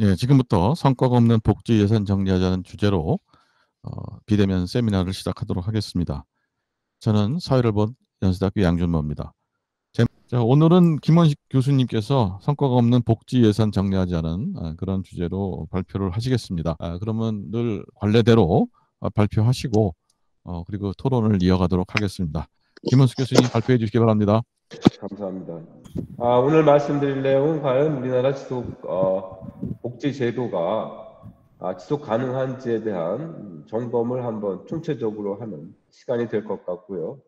예, 지금부터 성과가 없는 복지 예산 정리하자는 주제로 비대면 세미나를 시작하도록 하겠습니다. 저는 사회를 본 연세대학교 양준모입니다. 자, 오늘은 김원식 교수님께서 성과가 없는 복지 예산 정리하자는 그런 주제로 발표를 하시겠습니다. 그러면 늘 관례대로 발표하시고 그리고 토론을 이어가도록 하겠습니다. 김원식 교수님 발표해 주시기 바랍니다. 감사합니다. 오늘 말씀드릴 내용은 과연 우리나라 복지 제도가 지속 가능한지에 대한 점검을 한번 총체적으로 하는 시간이 될 것 같고요.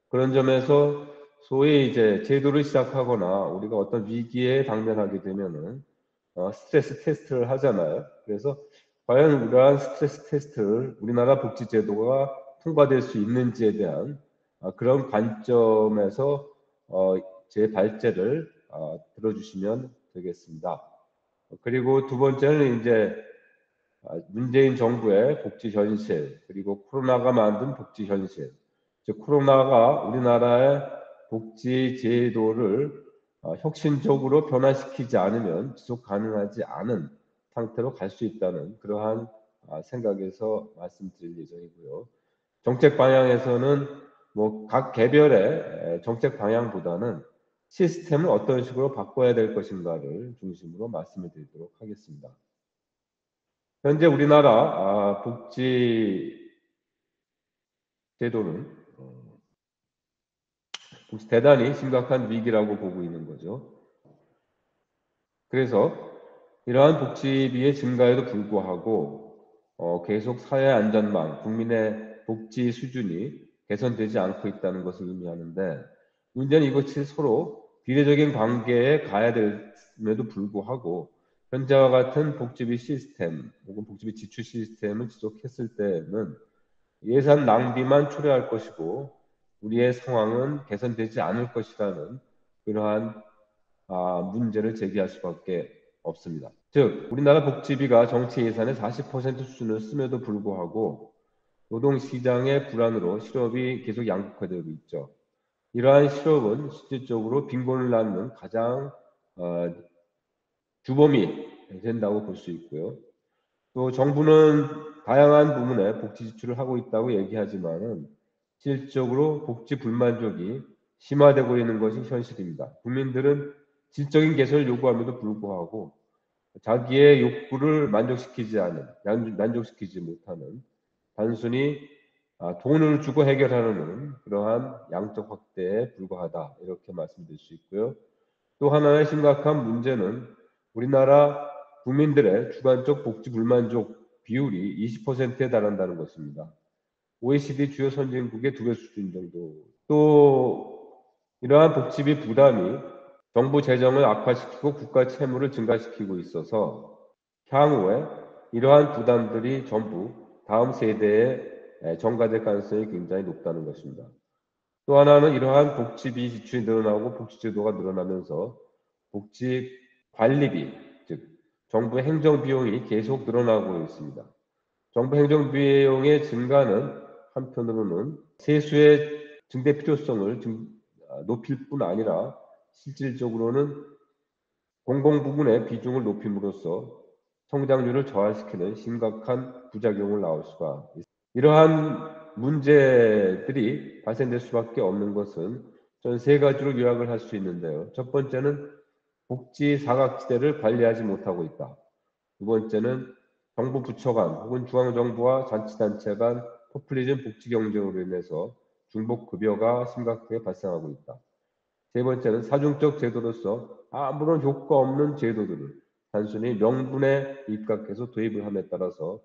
그런 점에서 소위 이제 제도를 시작하거나 우리가 어떤 위기에 당면하게 되면은 스트레스 테스트를 하잖아요. 그래서 과연 이러한 스트레스 테스트를 우리나라 복지 제도가 통과될 수 있는지에 대한 그런 관점에서 제 발제를 들어주시면 되겠습니다. 그리고 두 번째는 이제 문재인 정부의 복지 현실, 그리고 코로나가 만든 복지 현실, 즉 코로나가 우리나라의 복지 제도를 혁신적으로 변화시키지 않으면 지속 가능하지 않은 상태로 갈 수 있다는 그러한 생각에서 말씀드릴 예정이고요. 정책 방향에서는 뭐 각 개별의 정책 방향보다는 시스템을 어떤 식으로 바꿔야 될 것인가를 중심으로 말씀을 드리도록 하겠습니다. 현재 우리나라 복지 제도는 대단히 심각한 위기라고 보고 있는 거죠. 그래서 이러한 복지비의 증가에도 불구하고 계속 사회 안전망, 국민의 복지 수준이 개선되지 않고 있다는 것을 의미하는데, 문제는 이것이 서로 비례적인 관계에 가야 됨에도 불구하고 현재와 같은 복지비 시스템 혹은 복지비 지출 시스템을 지속했을 때는 예산 낭비만 초래할 것이고 우리의 상황은 개선되지 않을 것이라는 그러한 문제를 제기할 수밖에 없습니다. 즉, 우리나라 복지비가 정치 예산의 40% 수준을 씀에도 불구하고 노동시장의 불안으로 실업이 계속 양극화되고 있죠. 이러한 실업은 실질적으로 빈곤을 낳는 가장 주범이 된다고 볼 수 있고요. 또 정부는 다양한 부문에 복지 지출을 하고 있다고 얘기하지만은 실질적으로 복지 불만족이 심화되고 있는 것이 현실입니다. 국민들은 질적인 개선을 요구함에도 불구하고 자기의 욕구를 만족시키지 못하는 단순히 돈을 주고 해결하는 그러한 양적 확대에 불과하다, 이렇게 말씀드릴 수 있고요. 또 하나의 심각한 문제는 우리나라 국민들의 주관적 복지 불만족 비율이 20%에 달한다는 것입니다. OECD 주요 선진국의 2배 수준 정도. 또 이러한 복지비 부담이 정부 재정을 악화시키고 국가 채무를 증가시키고 있어서 향후에 이러한 부담들이 전부 다음 세대에 전가될 가능성이 굉장히 높다는 것입니다. 또 하나는 이러한 복지비 지출이 늘어나고 복지제도가 늘어나면서 복지 관리비, 즉 정부 행정비용이 계속 늘어나고 있습니다. 정부 행정비용의 증가는 한편으로는 세수의 증대 필요성을 높일 뿐 아니라 실질적으로는 공공부문의 비중을 높임으로써 성장률을 저하시키는 심각한 부작용을 낳을 수가 있습니다. 이러한 문제들이 발생될 수밖에 없는 것은 전 3가지로 요약을 할 수 있는데요. 첫 번째는 복지 사각지대를 관리하지 못하고 있다. 두 번째는 정부 부처 간 혹은 중앙정부와 자치단체 간 포퓰리즘 복지 경쟁으로 인해서 중복급여가 심각하게 발생하고 있다. 세 번째는 사중적 제도로서 아무런 효과 없는 제도들을 단순히 명분에 입각해서 도입을 함에 따라서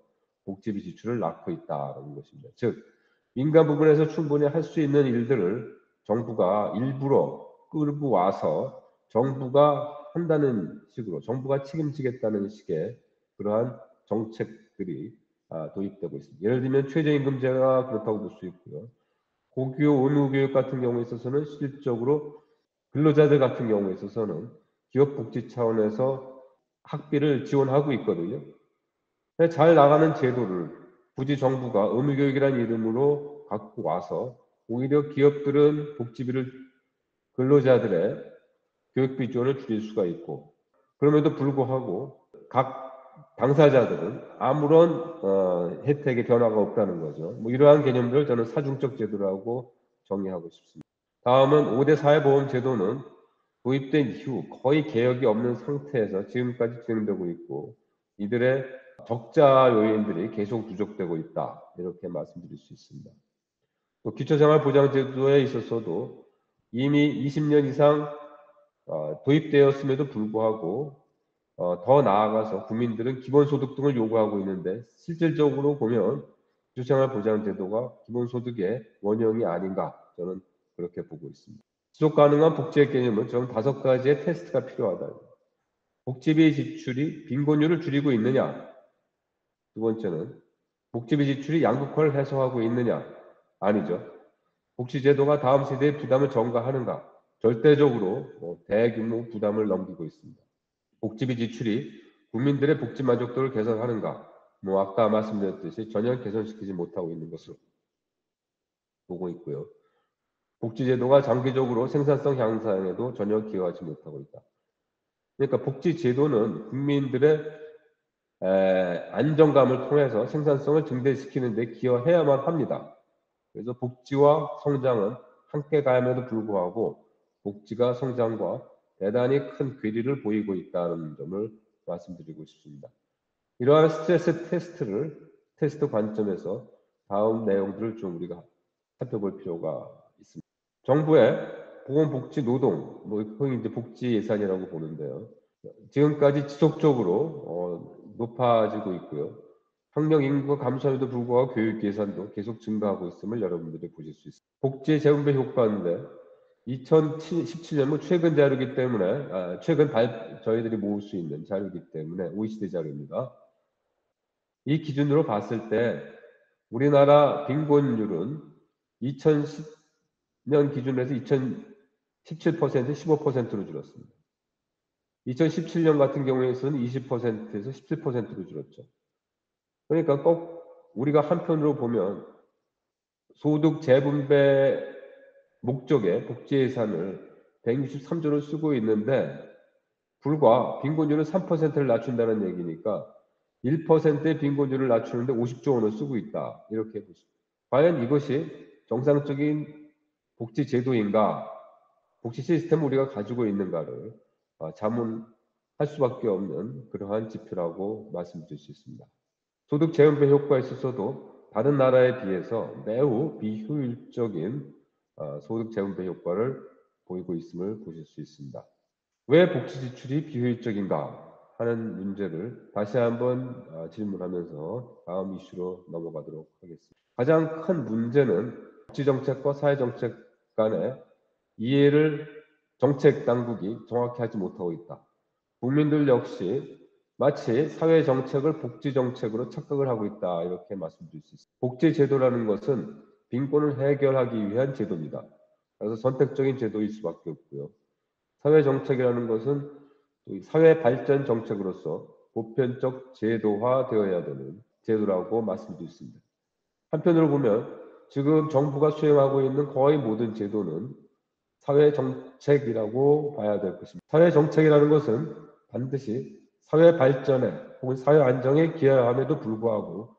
복지비 지출을 낳고 있다는 것입니다. 즉, 민간 부분에서 충분히 할 수 있는 일들을 정부가 일부러 끌고 와서 정부가 한다는 식으로, 정부가 책임지겠다는 식의 그러한 정책들이 도입되고 있습니다. 예를 들면 최저임금제가 그렇다고 볼 수 있고요. 고교 의무교육 같은 경우에 있어서는 실질적으로 근로자들 같은 경우에 있어서는 기업 복지 차원에서 학비를 지원하고 있거든요. 잘 나가는 제도를 굳이 정부가 의무교육이라는 이름으로 갖고 와서 오히려 기업들은 복지비를 근로자들의 교육비 지원을 줄일 수가 있고, 그럼에도 불구하고 각 당사자들은 아무런 혜택의 변화가 없다는 거죠. 뭐 이러한 개념들을 저는 사중적 제도라고 정의하고 싶습니다. 다음은 5대 사회보험 제도는 도입된 이후 거의 개혁이 없는 상태에서 지금까지 진행되고 있고 이들의 적자 요인들이 계속 누적되고 있다. 이렇게 말씀드릴 수 있습니다. 또 기초생활보장제도에 있어서도 이미 20년 이상 도입되었음에도 불구하고 더 나아가서 국민들은 기본소득 등을 요구하고 있는데 실질적으로 보면 기초생활보장제도가 기본소득의 원형이 아닌가 저는 그렇게 보고 있습니다. 지속 가능한 복지의 개념은 저는 5가지의 테스트가 필요하다. 복지비 지출이 빈곤율을 줄이고 있느냐? 두 번째는 복지비 지출이 양극화를 해소하고 있느냐? 아니죠. 복지제도가 다음 세대의 부담을 전가하는가? 절대적으로 대규모 부담을 넘기고 있습니다. 복지비 지출이 국민들의 복지 만족도를 개선하는가? 아까 말씀드렸듯이 전혀 개선시키지 못하고 있는 것으로 보고 있고요. 복지제도가 장기적으로 생산성 향상에도 전혀 기여하지 못하고 있다. 그러니까 복지제도는 국민들의 안정감을 통해서 생산성을 증대시키는 데 기여해야만 합니다. 그래서 복지와 성장은 함께 가임에도 불구하고 복지가 성장과 대단히 큰 괴리를 보이고 있다는 점을 말씀드리고 싶습니다. 이러한 스트레스 테스트 관점에서 다음 내용들을 좀 우리가 살펴볼 필요가 있습니다. 정부의 보건복지 노동, 흔히 이제 복지 예산이라고 보는데요. 지금까지 지속적으로 높아지고 있고요. 학령 인구가 감소함에도 불구하고 교육 예산도 계속 증가하고 있음을 여러분들이 보실 수 있습니다. 복지 재분배 효과인데 2017년 최근 자료이기 때문에 저희들이 모을 수 있는 자료이기 때문에 OECD 자료입니다. 이 기준으로 봤을 때 우리나라 빈곤율은 2010년 기준에서 2017% 15%로 줄었습니다. 2017년 같은 경우에서는 20%에서 17%로 줄었죠. 그러니까 꼭 우리가 한편으로 보면 소득 재분배 목적의 복지 예산을 163조를 쓰고 있는데 불과 빈곤율은 3%를 낮춘다는 얘기니까 1%의 빈곤율을 낮추는데 50조 원을 쓰고 있다. 이렇게 보십니다. 과연 이것이 정상적인 복지 제도인가? 복지 시스템을 우리가 가지고 있는가를 자문할 수밖에 없는 그러한 지표라고 말씀드릴 수 있습니다. 소득 재분배 효과에 있어서도 다른 나라에 비해서 매우 비효율적인 소득 재분배 효과를 보이고 있음을 보실 수 있습니다. 왜 복지 지출이 비효율적인가 하는 문제를 다시 한번 질문하면서 다음 이슈로 넘어가도록 하겠습니다. 가장 큰 문제는 복지정책과 사회정책 간의 이해를 정책 당국이 정확히 하지 못하고 있다. 국민들 역시 마치 사회정책을 복지정책으로 착각을 하고 있다. 이렇게 말씀드릴 수 있습니다. 복지제도라는 것은 빈곤을 해결하기 위한 제도입니다. 그래서 선택적인 제도일 수밖에 없고요. 사회정책이라는 것은 사회 발전 정책으로서 보편적 제도화되어야 되는 제도라고 말씀드릴 수 있습니다. 한편으로 보면 지금 정부가 수행하고 있는 거의 모든 제도는 사회정책이라고 봐야 될 것입니다. 사회정책이라는 것은 반드시 사회 발전에 혹은 사회 안정에 기여함에도 불구하고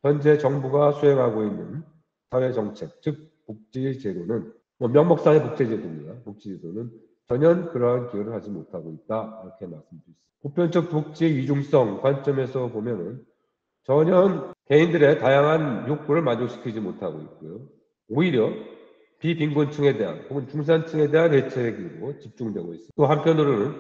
현재 정부가 수행하고 있는 사회정책, 즉 복지제도는 명목상의 복지제도입니다. 복지제도는 전혀 그러한 기여를 하지 못하고 있다. 이렇게 말씀드립니다. 보편적 복지 위중성 관점에서 보면은 전혀 개인들의 다양한 욕구를 만족시키지 못하고 있고요. 오히려 비빈곤층에 대한 혹은 중산층에 대한 대책으로 집중되고 있습니다. 또 한편으로는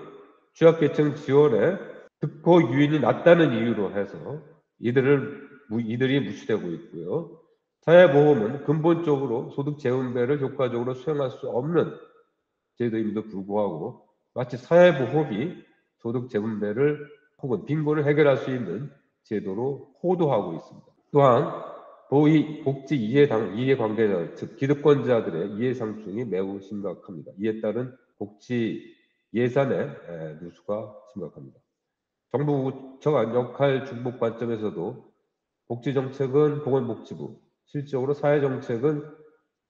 취약계층 지원에 특호 유인이 낮다는 이유로 해서 이들이 무시되고 있고요. 사회보험은 근본적으로 소득 재분배를 효과적으로 수행할 수 없는 제도임에도 불구하고 마치 사회보험이 소득 재분배를 혹은 빈곤을 해결할 수 있는 제도로 호도하고 있습니다. 또한 복지 이해관계자, 즉 기득권자들의 이해상충이 매우 심각합니다. 이에 따른 복지 예산의 누수가 심각합니다. 정부 부처 간 역할 중복 관점에서도 복지정책은 보건복지부, 실적으로 사회정책은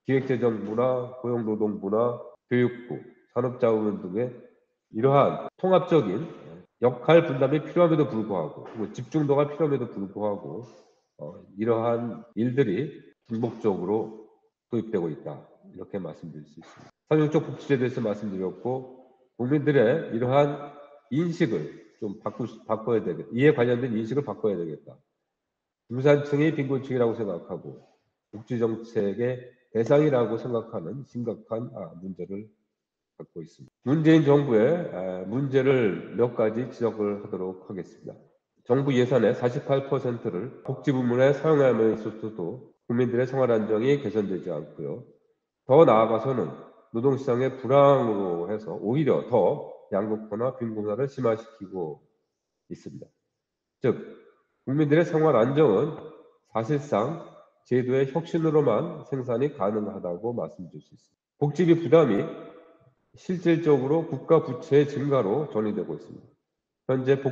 기획재정부나 고용노동부나 교육부, 산업자원부 등의 이러한 통합적인 역할 분담이 필요함에도 불구하고 집중도가 필요함에도 불구하고 이러한 일들이 중복적으로 도입되고 있다. 이렇게 말씀드릴 수 있습니다. 상용적 복지제에 대해서 말씀드렸고 국민들의 이러한 인식을 좀 바꿔야 되겠다. 이에 관련된 인식을 바꿔야 되겠다. 중산층이 빈곤층이라고 생각하고 복지정책의 대상이라고 생각하는 심각한 문제를 갖고 있습니다. 문재인 정부의 문제를 몇 가지 지적을 하도록 하겠습니다. 정부 예산의 48%를 복지 부문에 사용함에 있어서도 국민들의 생활 안정이 개선되지 않고요. 더 나아가서는 노동시장의 불황으로 해서 오히려 더 양극화나 빈곤화를 심화시키고 있습니다. 즉, 국민들의 생활 안정은 사실상 제도의 혁신으로만 생산이 가능하다고 말씀드릴 수 있습니다. 복지비 부담이 실질적으로 국가 부채의 증가로 전이되고 있습니다. 현재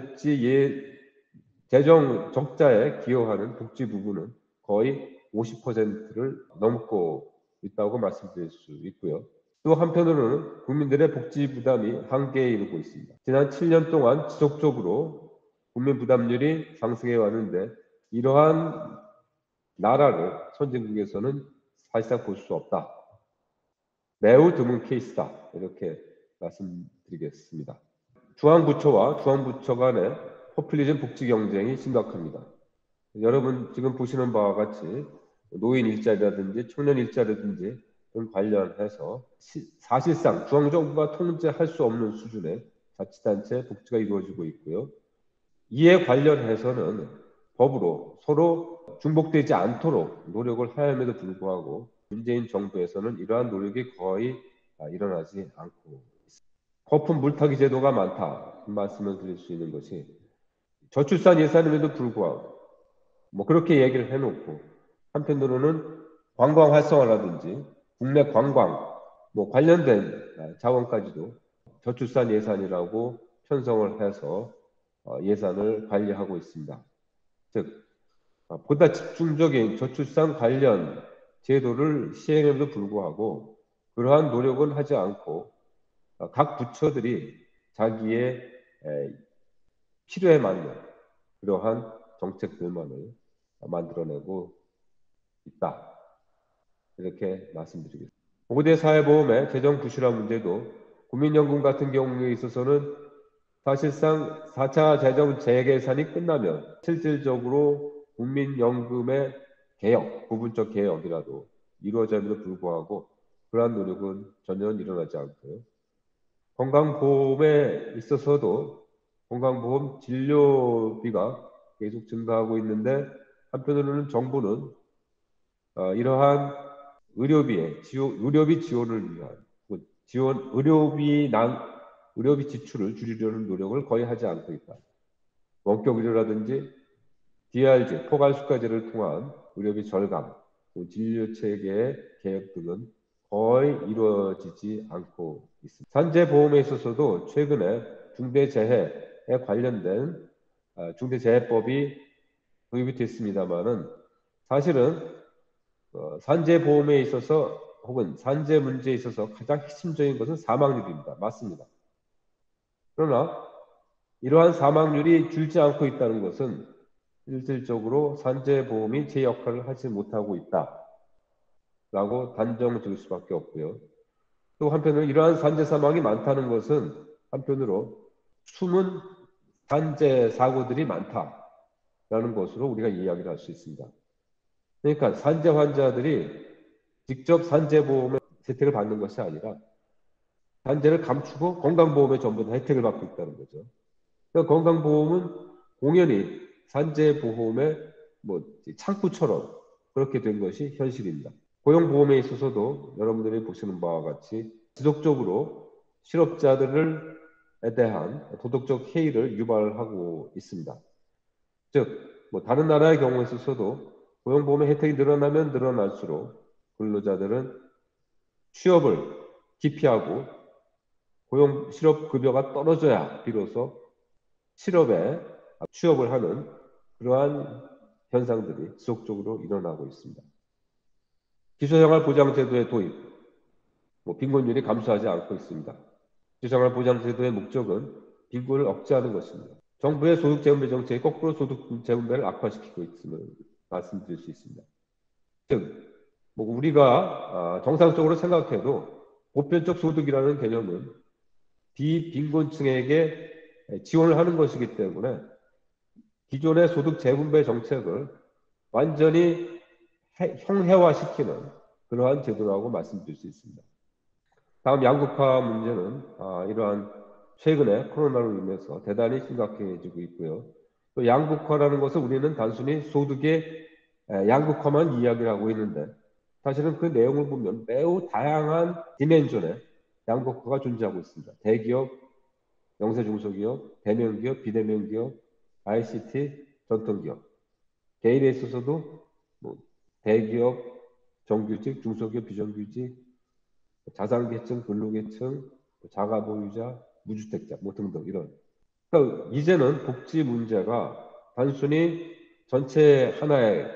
재정 적자에 기여하는 복지 부분은 거의 50%를 넘고 있다고 말씀드릴 수 있고요. 또 한편으로는 국민들의 복지 부담이 한계에 이르고 있습니다. 지난 7년 동안 지속적으로 국민 부담률이 상승해 왔는데 이러한 나라를 선진국에서는 사실상 볼 수 없다. 매우 드문 케이스다. 이렇게 말씀드리겠습니다. 중앙부처와 중앙부처 간의 포퓰리즘 복지 경쟁이 심각합니다. 여러분 지금 보시는 바와 같이 노인 일자리라든지 청년 일자리라든지 등 관련해서 사실상 중앙정부가 통제할 수 없는 수준의 자치단체 복지가 이루어지고 있고요. 이에 관련해서는 법으로 서로 중복되지 않도록 노력을 하였음에도 불구하고 문재인 정부에서는 이러한 노력이 거의 일어나지 않고 있습니다. 거품 물타기 제도가 많다. 말씀을 드릴 수 있는 것이 저출산 예산임에도 불구하고 그렇게 얘기를 해놓고 한편으로는 관광 활성화라든지 국내 관광 관련된 자원까지도 저출산 예산이라고 편성을 해서 예산을 관리하고 있습니다. 즉 보다 집중적인 저출산 관련 제도를 시행함에도 불구하고 그러한 노력은 하지 않고 각 부처들이 자기의 필요에 맞는 그러한 정책들만을 만들어내고 있다. 이렇게 말씀드리겠습니다. 고대 사회보험의 재정 부실화 문제도 국민연금 같은 경우에 있어서는 사실상 4차 재정 재계산이 끝나면 실질적으로 국민연금의 개혁, 부분적 개혁이라도 이루어짐에도 불구하고 그러한 노력은 전혀 일어나지 않고요. 건강보험에 있어서도 건강보험 진료비가 계속 증가하고 있는데 한편으로는 정부는 이러한 의료비 지원을 위한 의료비 지출을 줄이려는 노력을 거의 하지 않고 있다. 원격 의료라든지 DRG, 포괄수가제를 통한 의료비 절감, 진료 체계의 개혁 등은 거의 이루어지지 않고 있습니다. 산재보험에 있어서도 최근에 중대재해에 관련된 중대재해법이 도입이 됐습니다만은 사실은 산재보험에 있어서 혹은 산재 문제에 있어서 가장 핵심적인 것은 사망률입니다. 맞습니다. 그러나 이러한 사망률이 줄지 않고 있다는 것은 실질적으로 산재보험이 제 역할을 하지 못하고 있다라고 단정 지을 수밖에 없고요. 또 한편으로 이러한 산재 사망이 많다는 것은 한편으로 숨은 산재 사고들이 많다라는 것으로 우리가 이야기를 할 수 있습니다. 그러니까 산재 환자들이 직접 산재보험의 혜택을 받는 것이 아니라 산재를 감추고 건강보험에 전부 다 혜택을 받고 있다는 거죠. 그러니까 건강보험은 공연히 산재보험의 창구처럼 그렇게 된 것이 현실입니다. 고용보험에 있어서도 여러분들이 보시는 바와 같이 지속적으로 실업자들에 대한 도덕적 해이를 유발하고 있습니다. 즉, 다른 나라의 경우에 있어서도 고용보험의 혜택이 늘어나면 늘어날수록 근로자들은 취업을 기피하고 실업급여가 떨어져야 비로소 취업을 하는 그러한 현상들이 지속적으로 일어나고 있습니다. 기초생활보장제도의 도입, 빈곤율이 감소하지 않고 있습니다. 기초생활보장제도의 목적은 빈곤을 억제하는 것입니다. 정부의 소득 재분배 정책이 거꾸로 소득 재분배를 악화시키고 있음을 말씀드릴 수 있습니다. 즉, 우리가 정상적으로 생각해도 보편적 소득이라는 개념은 비빈곤층에게 지원을 하는 것이기 때문에 기존의 소득 재분배 정책을 완전히 형해화시키는 그러한 제도라고 말씀드릴 수 있습니다. 다음 양극화 문제는 이러한 최근에 코로나로 인해서 대단히 심각해지고 있고요. 또 양극화라는 것을 우리는 단순히 소득의 양극화만 이야기를 하고 있는데 사실은 그 내용을 보면 매우 다양한 디멘전의 양극화가 존재하고 있습니다. 대기업, 영세 중소기업, 대면기업, 비대면기업, ICT, 전통기업. 개인에 있어서도 대기업, 정규직, 중소기업, 비정규직, 자산계층, 근로계층, 자가보유자, 무주택자 등등 이런. 그러니까 이제는 복지 문제가 단순히 전체 하나의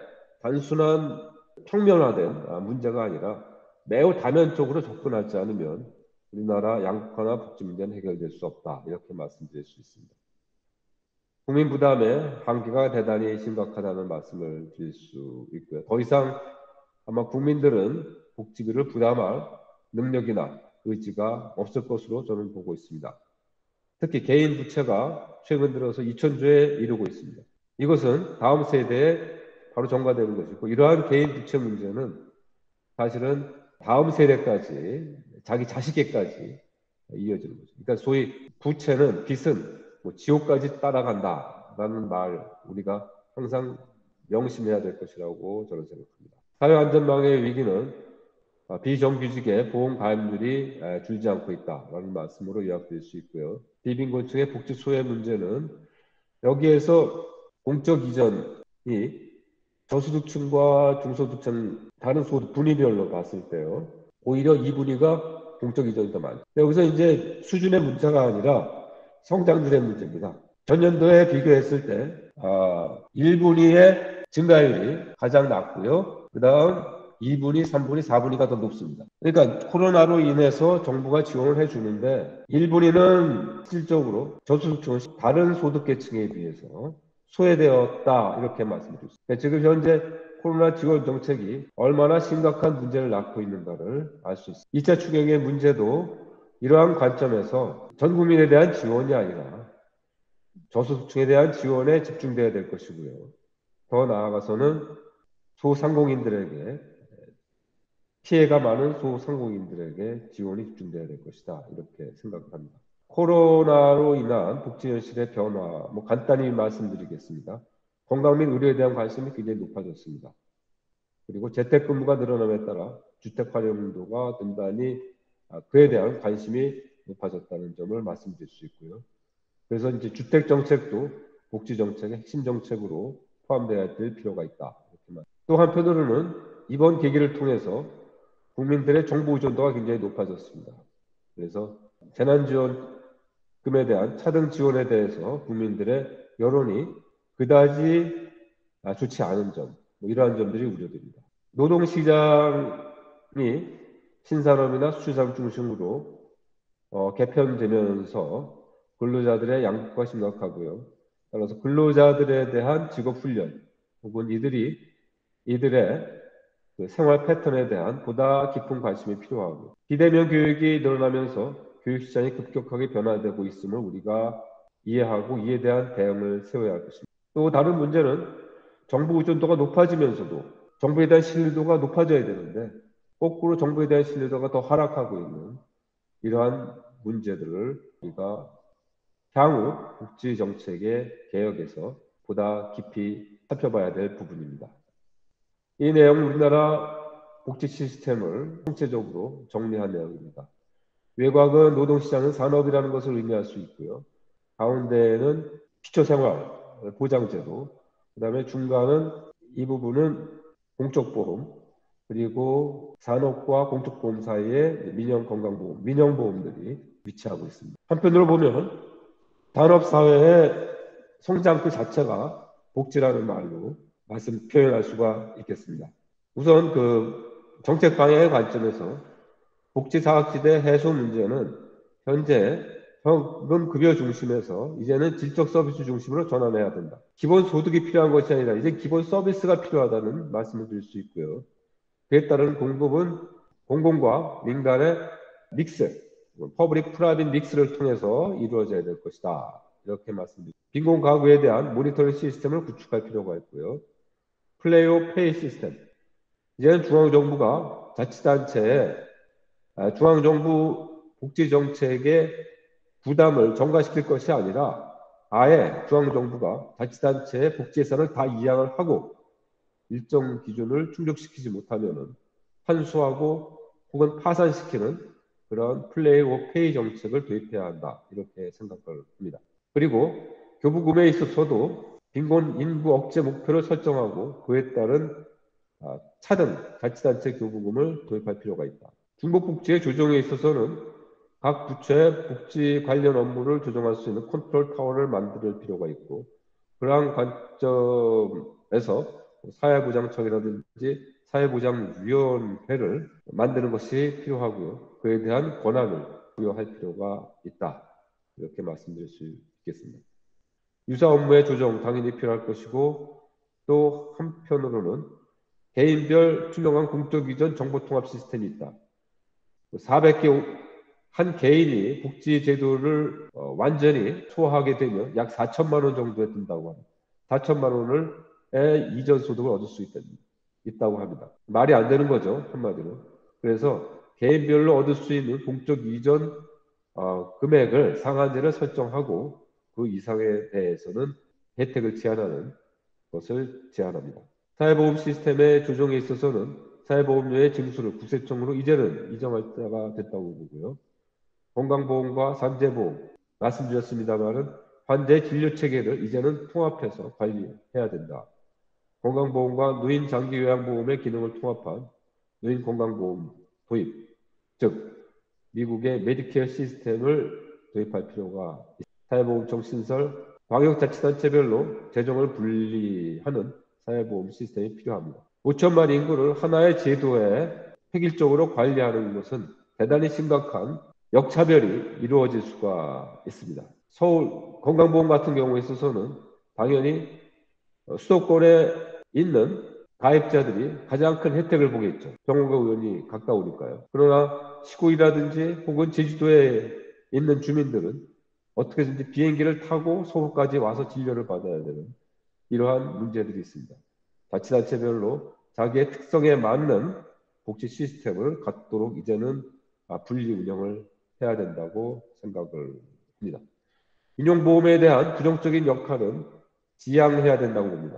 단순한 평면화된 문제가 아니라 매우 다면적으로 접근하지 않으면 우리나라 양극화나 복지 문제는 해결될 수 없다. 이렇게 말씀드릴 수 있습니다. 국민 부담의 한계가 대단히 심각하다는 말씀을 드릴 수 있고요. 더 이상 아마 국민들은 복지비를 부담할 능력이나 의지가 없을 것으로 저는 보고 있습니다. 특히 개인 부채가 최근 들어서 2,000조에 이르고 있습니다. 이것은 다음 세대에 바로 전가되는 것이고 이러한 개인 부채 문제는 사실은 다음 세대까지 자기 자식에까지 이어지는 거죠. 그러니까 소위 부채는 빚은 지옥까지 따라간다라는 말 우리가 항상 명심해야 될 것이라고 저는 생각합니다. 사회안전망의 위기는 비정규직의 보험가입률이 줄지 않고 있다라는 말씀으로 요약될 수 있고요. 비빈곤층의 복지 소외 문제는 여기에서 공적 이전이 저소득층과 중소득층 다른 소득 분위별로 봤을 때요. 오히려 이 분위가 공적 이전이 더 많죠. 여기서 이제 수준의 문제가 아니라 성장률의 문제입니다. 전년도에 비교했을 때 1분위의 증가율이 가장 낮고요. 그 다음 2분위, 3분위, 4분위가 더 높습니다. 그러니까 코로나로 인해서 정부가 지원을 해주는데 1분위는 실질적으로 저소득층은 다른 소득계층에 비해서 소외되었다 이렇게 말씀드렸습니다. 지금 현재 코로나 지원 정책이 얼마나 심각한 문제를 낳고 있는가를 알 수 있습니다. 2차 추경의 문제도 이러한 관점에서 전 국민에 대한 지원이 아니라 저소득층에 대한 지원에 집중돼야 될 것이고요. 더 나아가서는 소상공인들에게 피해가 많은 소상공인들에게 지원이 집중돼야 될 것이다 이렇게 생각을 합니다. 코로나로 인한 복지 현실의 변화 간단히 말씀드리겠습니다. 건강 및 의료에 대한 관심이 굉장히 높아졌습니다. 그리고 재택근무가 늘어남에 따라 주택 활용도가 등단히 그에 대한 관심이 높아졌다는 점을 말씀드릴 수 있고요. 그래서 이제 주택 정책도 복지 정책의 핵심 정책으로 포함되어야 될 필요가 있다. 또 한편으로는 이번 계기를 통해서 국민들의 정보 의존도가 굉장히 높아졌습니다. 그래서 재난지원금에 대한 차등 지원에 대해서 국민들의 여론이 그다지 좋지 않은 점, 이러한 점들이 우려됩니다. 노동시장이 신산업이나 수출산 중심으로 개편되면서 근로자들의 양극화가 심각하고요. 따라서 근로자들에 대한 직업훈련 혹은 이들의 그 생활 패턴에 대한 보다 깊은 관심이 필요하고 비대면 교육이 늘어나면서 교육시장이 급격하게 변화되고 있음을 우리가 이해하고 이에 대한 대응을 세워야 할 것입니다. 또 다른 문제는 정부 의존도가 높아지면서도 정부에 대한 신뢰도가 높아져야 되는데 거꾸로 정부에 대한 신뢰도가 더 하락하고 있는 이러한 문제들을 우리가 향후 복지정책의 개혁에서 보다 깊이 살펴봐야 될 부분입니다. 이 내용은 우리나라 복지 시스템을 총체적으로 정리한 내용입니다. 외곽은 노동시장은 산업이라는 것을 의미할 수 있고요. 가운데에는 기초생활 보장제도, 그 다음에 중간은 이 부분은 공적보험, 그리고 산업과 공적보험 사이에 민영건강보험, 민영보험들이 위치하고 있습니다. 한편으로 보면 산업사회의 성장 그 자체가 복지라는 말로 표현할 수가 있겠습니다. 우선 그 정책 방향의 관점에서 복지사각지대 해소 문제는 현재 현금 급여 중심에서 이제는 질적 서비스 중심으로 전환해야 된다. 기본 소득이 필요한 것이 아니라 이제 기본 서비스가 필요하다는 말씀을 드릴 수 있고요. 그에 따른 공급은 공공과 민간의 믹스, 퍼블릭 프라이빗 믹스를 통해서 이루어져야 될 것이다. 이렇게 말씀드립니다. 빈곤 가구에 대한 모니터링 시스템을 구축할 필요가 있고요. 플레이 오브 페이 시스템. 이제는 중앙정부가 자치단체에 중앙정부 복지정책의 부담을 전가시킬 것이 아니라 아예 중앙정부가 자치단체의 복지 예산을 다 이양을 하고 일정 기준을 충족시키지 못하면은 환수하고 혹은 파산시키는 그런 플레이 오브 페이 정책을 도입해야 한다. 이렇게 생각을 합니다. 그리고 교부금에 있어서도 빈곤 인구 억제 목표를 설정하고 그에 따른 차등 자치단체 교부금을 도입할 필요가 있다. 중복복지의 조정에 있어서는 각 부처의 복지 관련 업무를 조정할 수 있는 컨트롤 타워를 만들 필요가 있고 그러한 관점에서 사회보장청이라든지 사회보장위원회를 만드는 것이 필요하고요. 그에 대한 권한을 부여할 필요가 있다. 이렇게 말씀드릴 수 있겠습니다. 유사 업무의 조정 당연히 필요할 것이고 또 한편으로는 개인별 투명한 공적 이전 정보통합 시스템이 있다. 400개 한 개인이 복지 제도를 완전히 소화하게 되면 약 4천만 원 정도에 든다고 합니다. 4천만 원을 이전 소득을 얻을 수 있다고 합니다. 말이 안 되는 거죠, 한마디로. 그래서 개인별로 얻을 수 있는 공적 이전 금액을 상한제를 설정하고 그 이상에 대해서는 혜택을 제한하는 것을 제한합니다. 사회보험 시스템의 조정에 있어서는 사회보험료의 징수를 국세청으로 이제는 이정할 때가 됐다고 보고요. 건강보험과 산재보험 말씀드렸습니다만은 환자 진료 체계를 이제는 통합해서 관리해야 된다. 건강보험과 노인 장기 요양보험의 기능을 통합한 노인 건강보험 도입, 즉 미국의 메디케어 시스템을 도입할 필요가 있습니다. 사회보험청 신설, 광역자치단체별로 재정을 분리하는 사회보험 시스템이 필요합니다. 5천만 인구를 하나의 제도에 획일적으로 관리하는 것은 대단히 심각한 역차별이 이루어질 수가 있습니다. 서울 건강보험 같은 경우에 있어서는 당연히 수도권에 있는 가입자들이 가장 큰 혜택을 보겠죠. 병원과 의원이 가까우니까요. 그러나 시골이라든지 혹은 제주도에 있는 주민들은 어떻게든지 비행기를 타고 서울까지 와서 진료를 받아야 되는 이러한 문제들이 있습니다. 자치단체별로 자기의 특성에 맞는 복지 시스템을 갖도록 이제는 분리 운영을 해야 된다고 생각을 합니다. 인용보험에 대한 부정적인 역할은 지양해야 된다고 봅니다.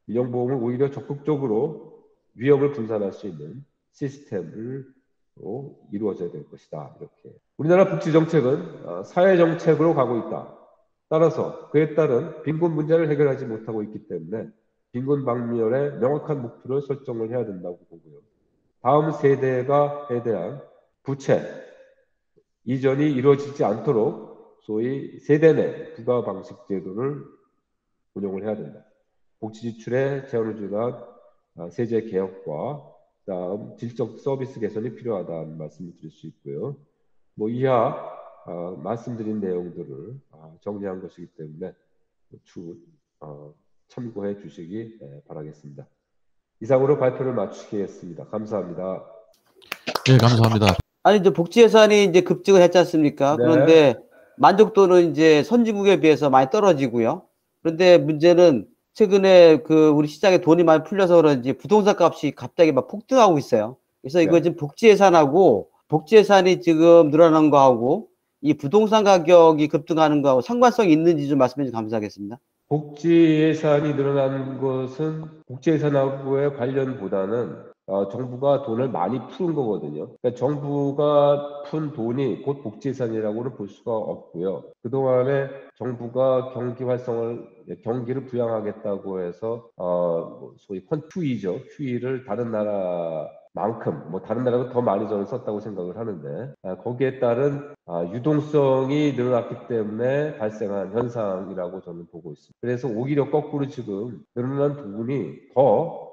인용보험을 오히려 적극적으로 위험을 분산할 수 있는 시스템으로 이루어져야 될 것이다. 이렇게. 우리나라 복지정책은 사회정책으로 가고 있다. 따라서 그에 따른 빈곤 문제를 해결하지 못하고 있기 때문에 빈곤 박멸에 명확한 목표를 설정을 해야 된다고 보고요. 다음 세대에 대한 부채 이전이 이루어지지 않도록 소위 세대 내 부가 방식 제도를 운영을 해야 된다. 복지 지출에 제한을 주는 세제 개혁과 다음 질적 서비스 개선이 필요하다는 말씀을 드릴 수 있고요. 뭐 이하 말씀드린 내용들을 정리한 것이기 때문에 참고해 주시기 바라겠습니다. 이상으로 발표를 마치겠습니다. 감사합니다. 네, 감사합니다. 아니 이제 복지 예산이 이제 급증을 했지 않습니까? 네. 그런데 만족도는 이제 선진국에 비해서 많이 떨어지고요. 그런데 문제는 최근에 그 우리 시장에 돈이 많이 풀려서 그런지 부동산 값이 갑자기 막 폭등하고 있어요. 그래서 이거 네. 지금 복지 예산하고 복지 예산이 지금 늘어난 거하고 이 부동산 가격이 급등하는 거하고 상관성이 있는지 좀 말씀해 주시면 감사하겠습니다. 복지 예산이 늘어난 것은 복지 예산하고의 관련보다는 정부가 돈을 많이 푸는 거거든요. 그러니까 정부가 푼 돈이 곧 복지 예산이라고는 볼 수가 없고요. 그동안에 정부가 경기를 부양하겠다고 해서 소위 QE죠. QE를 다른 나라만큼 다른 나라보다 더 많이 저는 썼다고 생각을 하는데 거기에 따른 유동성이 늘어났기 때문에 발생한 현상이라고 저는 보고 있습니다. 그래서 오히려 거꾸로 지금 늘어난 돈이 더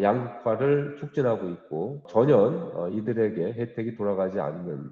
양극화를 촉진하고 있고 전혀 이들에게 혜택이 돌아가지 않는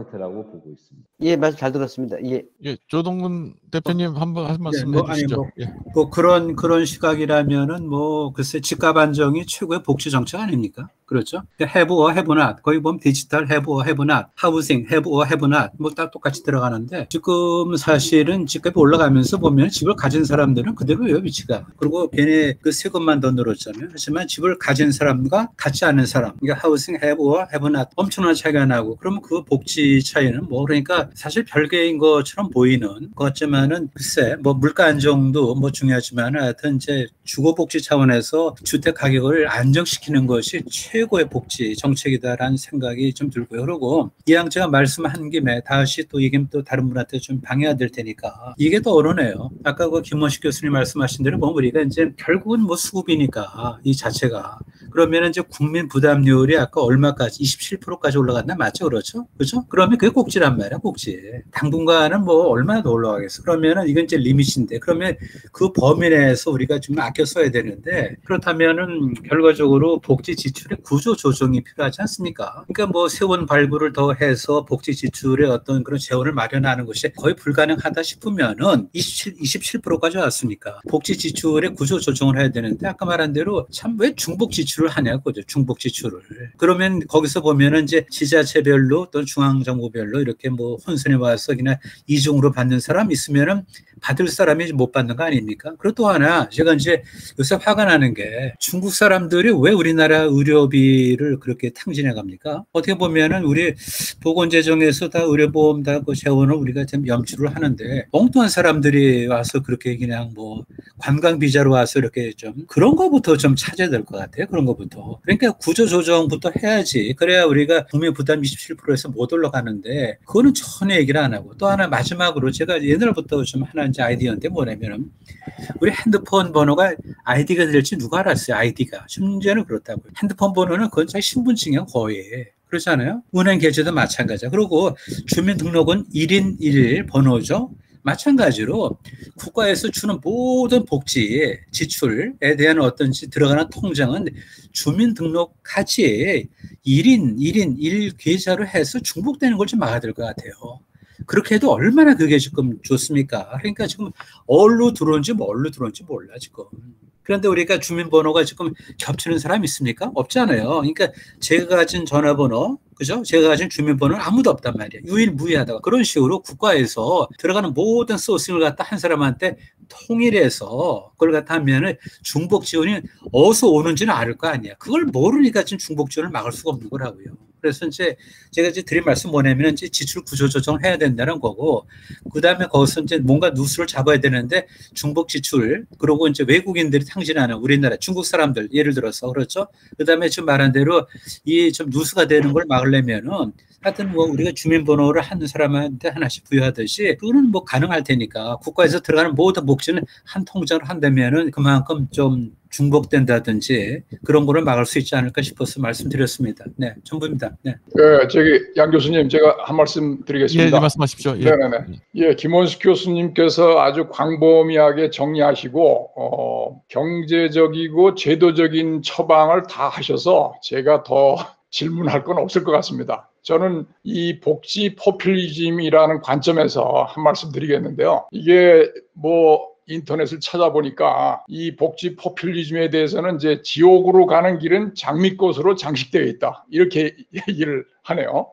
상태라고 보고 있습니다. 예, 말씀 잘 들었습니다. 예. 예, 조동근 대표님 한번 한 말씀 뭐, 해주시죠. 예. 뭐 그런 시각이라면은 뭐 글쎄 집값 안정이 최고의 복지 정책 아닙니까? 그렇죠? have or have not. 거기 보면 디지털 have or have not, 하우싱 have or have not 뭐 다 똑같이 들어가는데 지금 사실은 집값이 올라가면서 보면 집을 가진 사람들은 그대로예요, 위치가. 그리고 걔네 그 세금만 더 늘었잖아요. 하지만 집을 가진 사람과 갖지 않은 사람, 그러니까 하우싱 have or have not 엄청난 차이가 나고, 그러면 그 복지 차이는 뭐 그러니까 사실 별개인 것처럼 보이는 것 같지만은 글쎄 뭐 물가 안정도 뭐 중요하지만 하여튼 이제 주거복지 차원에서 주택 가격을 안정시키는 것이 최고의 복지 정책이다라는 생각이 좀 들고요. 그리고 이왕 제가 말씀한 김에 다시 또 얘기하면 또 다른 분한테 좀 방해가 될 테니까 이게 더 어려네요. 아까 그 김원식 교수님 말씀하신 대로 뭐 우리가 이제 결국은 뭐 수급이니까 이 자체가 그러면 이제 국민 부담률이 아까 얼마까지 27%까지 올라갔나 맞죠? 그렇죠? 그렇죠? 그러면 그게 꼭지란 말이야, 꼭지. 당분간은 뭐 얼마나 더 올라가겠어. 그러면은 이건 이제 리밋인데 그러면 그 범위 내에서 우리가 좀 아껴 써야 되는데 그렇다면은 결과적으로 복지 지출의 구조 조정이 필요하지 않습니까? 그러니까 뭐 세원 발굴을 더 해서 복지 지출의 어떤 그런 재원을 마련하는 것이 거의 불가능하다 싶으면은 27%까지 왔으니까 복지 지출의 구조 조정을 해야 되는데 아까 말한 대로 참 왜 중복 지출을 하냐고죠. 중복 지출을. 그러면 거기서 보면은 이제 지자체별로 또는 중앙정부별로 이렇게 뭐 혼선해 와서 그냥 이중으로 받는 사람 있으면은 받을 사람이 못 받는 거 아닙니까? 그리고 또 하나 제가 이제 요새 화가 나는 게 중국 사람들이 왜 우리나라 의료비를 그렇게 탕진해 갑니까? 어떻게 보면은 우리 보건재정에서 다 의료보험 다 그 재원을 우리가 좀 염출을 하는데 엉뚱한 사람들이 와서 그렇게 그냥 뭐 관광 비자로 와서 이렇게 좀 그런 거부터 좀 찾아야 될 것 같아요. 그런 거부터. 그러니까 구조 조정부터 해야지. 그래야 우리가 국민 부담 27%에서 못 올라가는데 그거는 전혀 얘기를 안 하고 또 하나 마지막으로 제가 옛날부터 좀 하나 이제 아이디어인데 뭐냐면은 우리 핸드폰 번호가 아이디가 될지 누가 알았어요. 아이디가. 심지어는 그렇다고요. 핸드폰 번호는 그건 자기 신분증이야 거의. 그렇잖아요. 은행 계좌도 마찬가지야. 그리고 주민등록은 1인 1일 번호죠. 마찬가지로 국가에서 주는 모든 복지 지출에 대한 어떤 들어가는 통장은 주민등록같이 1인 1 계좌로 해서 중복되는 걸 좀 막아야 될 것 같아요. 그렇게 해도 얼마나 그게 지금 좋습니까? 그러니까 지금 어디로 들어온지 뭘로 들어온지 몰라 지금. 그런데 우리가 주민번호가 지금 겹치는 사람 있습니까? 없잖아요. 그러니까 제가 가진 전화번호, 그죠? 제가 가진 주민번호는 아무도 없단 말이에요. 유일무이하다가 그런 식으로 국가에서 들어가는 모든 소싱을 갖다 한 사람한테 통일해서 그걸 갖다 하면은 중복 지원이 어디서 오는지는 알 거 아니야. 그걸 모르니까 지금 중복 지원을 막을 수가 없는 거라고요. 그래서 이제 제가 이제 드린 말씀 뭐냐면 이제 지출 구조 조정을 해야 된다는 거고, 그 다음에 거기서 이제 뭔가 누수를 잡아야 되는데 중복 지출, 그리고 이제 외국인들이 탕진하는 우리나라 중국 사람들 예를 들어서 그렇죠. 그 다음에 지금 말한 대로 이 좀 누수가 되는 걸 막으려면은 하여튼 뭐 우리가 주민번호를 한 사람한테 하나씩 부여하듯이 그거는 뭐 가능할 테니까 국가에서 들어가는 모든 복지는 한 통장으로 한다면은 그만큼 좀 중복된다든지 그런 거를 막을 수 있지 않을까 싶어서 말씀드렸습니다. 네, 전부입니다. 네. 저기 양 교수님 제가 한 말씀 드리겠습니다. 예, 네, 말씀하십시오. 예. 네네네. 예, 김원식 교수님께서 아주 광범위하게 정리하시고 경제적이고 제도적인 처방을 다 하셔서 제가 더 질문할 건 없을 것 같습니다. 저는 이 복지 포퓰리즘이라는 관점에서 한 말씀 드리겠는데요. 이게 뭐 인터넷을 찾아보니까 이 복지 포퓰리즘에 대해서는 이제 지옥으로 가는 길은 장미꽃으로 장식되어 있다. 이렇게 얘기를 하네요.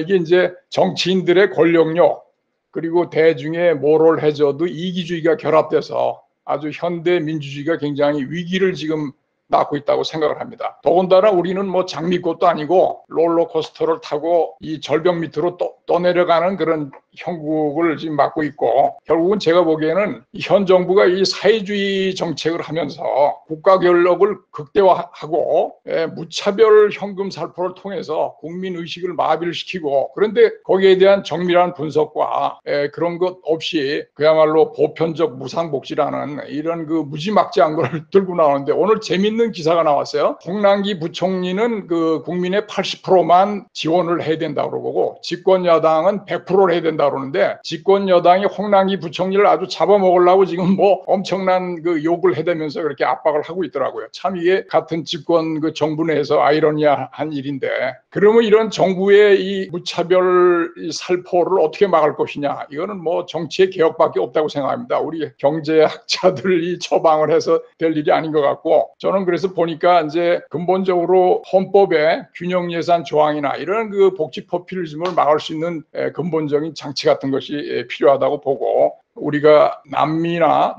이게 이제 정치인들의 권력력 그리고 대중의 모럴 해저드 이기주의가 결합돼서 아주 현대 민주주의가 굉장히 위기를 지금 낳고 있다고 생각을 합니다. 더군다나 우리는 뭐 장미꽃도 아니고 롤러코스터를 타고 이 절벽 밑으로 떠내려가는 그런 형국을 지금 맞고 있고, 결국은 제가 보기에는 현 정부가 이 사회주의 정책을 하면서 국가 권력을 극대화하고 무차별 현금 살포를 통해서 국민 의식을 마비를 시키고, 그런데 거기에 대한 정밀한 분석과 그런 것 없이 그야말로 보편적 무상복지라는 이런 그 무지막지한 걸 들고 나오는데, 오늘 재밌는 기사가 나왔어요. 홍남기 부총리는 그 국민의 80%만 지원을 해야 된다고 그러고 집권 야당은 100%를 해야 된다 된다 그러는데 집권 여당이 홍남기 부총리를 아주 잡아먹으려고 지금 뭐 엄청난 그 욕을 해대면서 그렇게 압박을 하고 있더라고요. 참 이게 같은 집권 그 정부 내에서 아이러니한 일인데, 그러면 이런 정부의 이 무차별 이 살포를 어떻게 막을 것이냐, 이거는 뭐 정치의 개혁밖에 없다고 생각합니다. 우리 경제학자들이 처방을 해서 될 일이 아닌 것 같고, 저는 그래서 보니까 이제 근본적으로 헌법에 균형 예산 조항이나 이런 그 복지 포퓰리즘을 막을 수 있는 근본적인 장치 같은 것이 필요하다고 보고, 우리가 남미나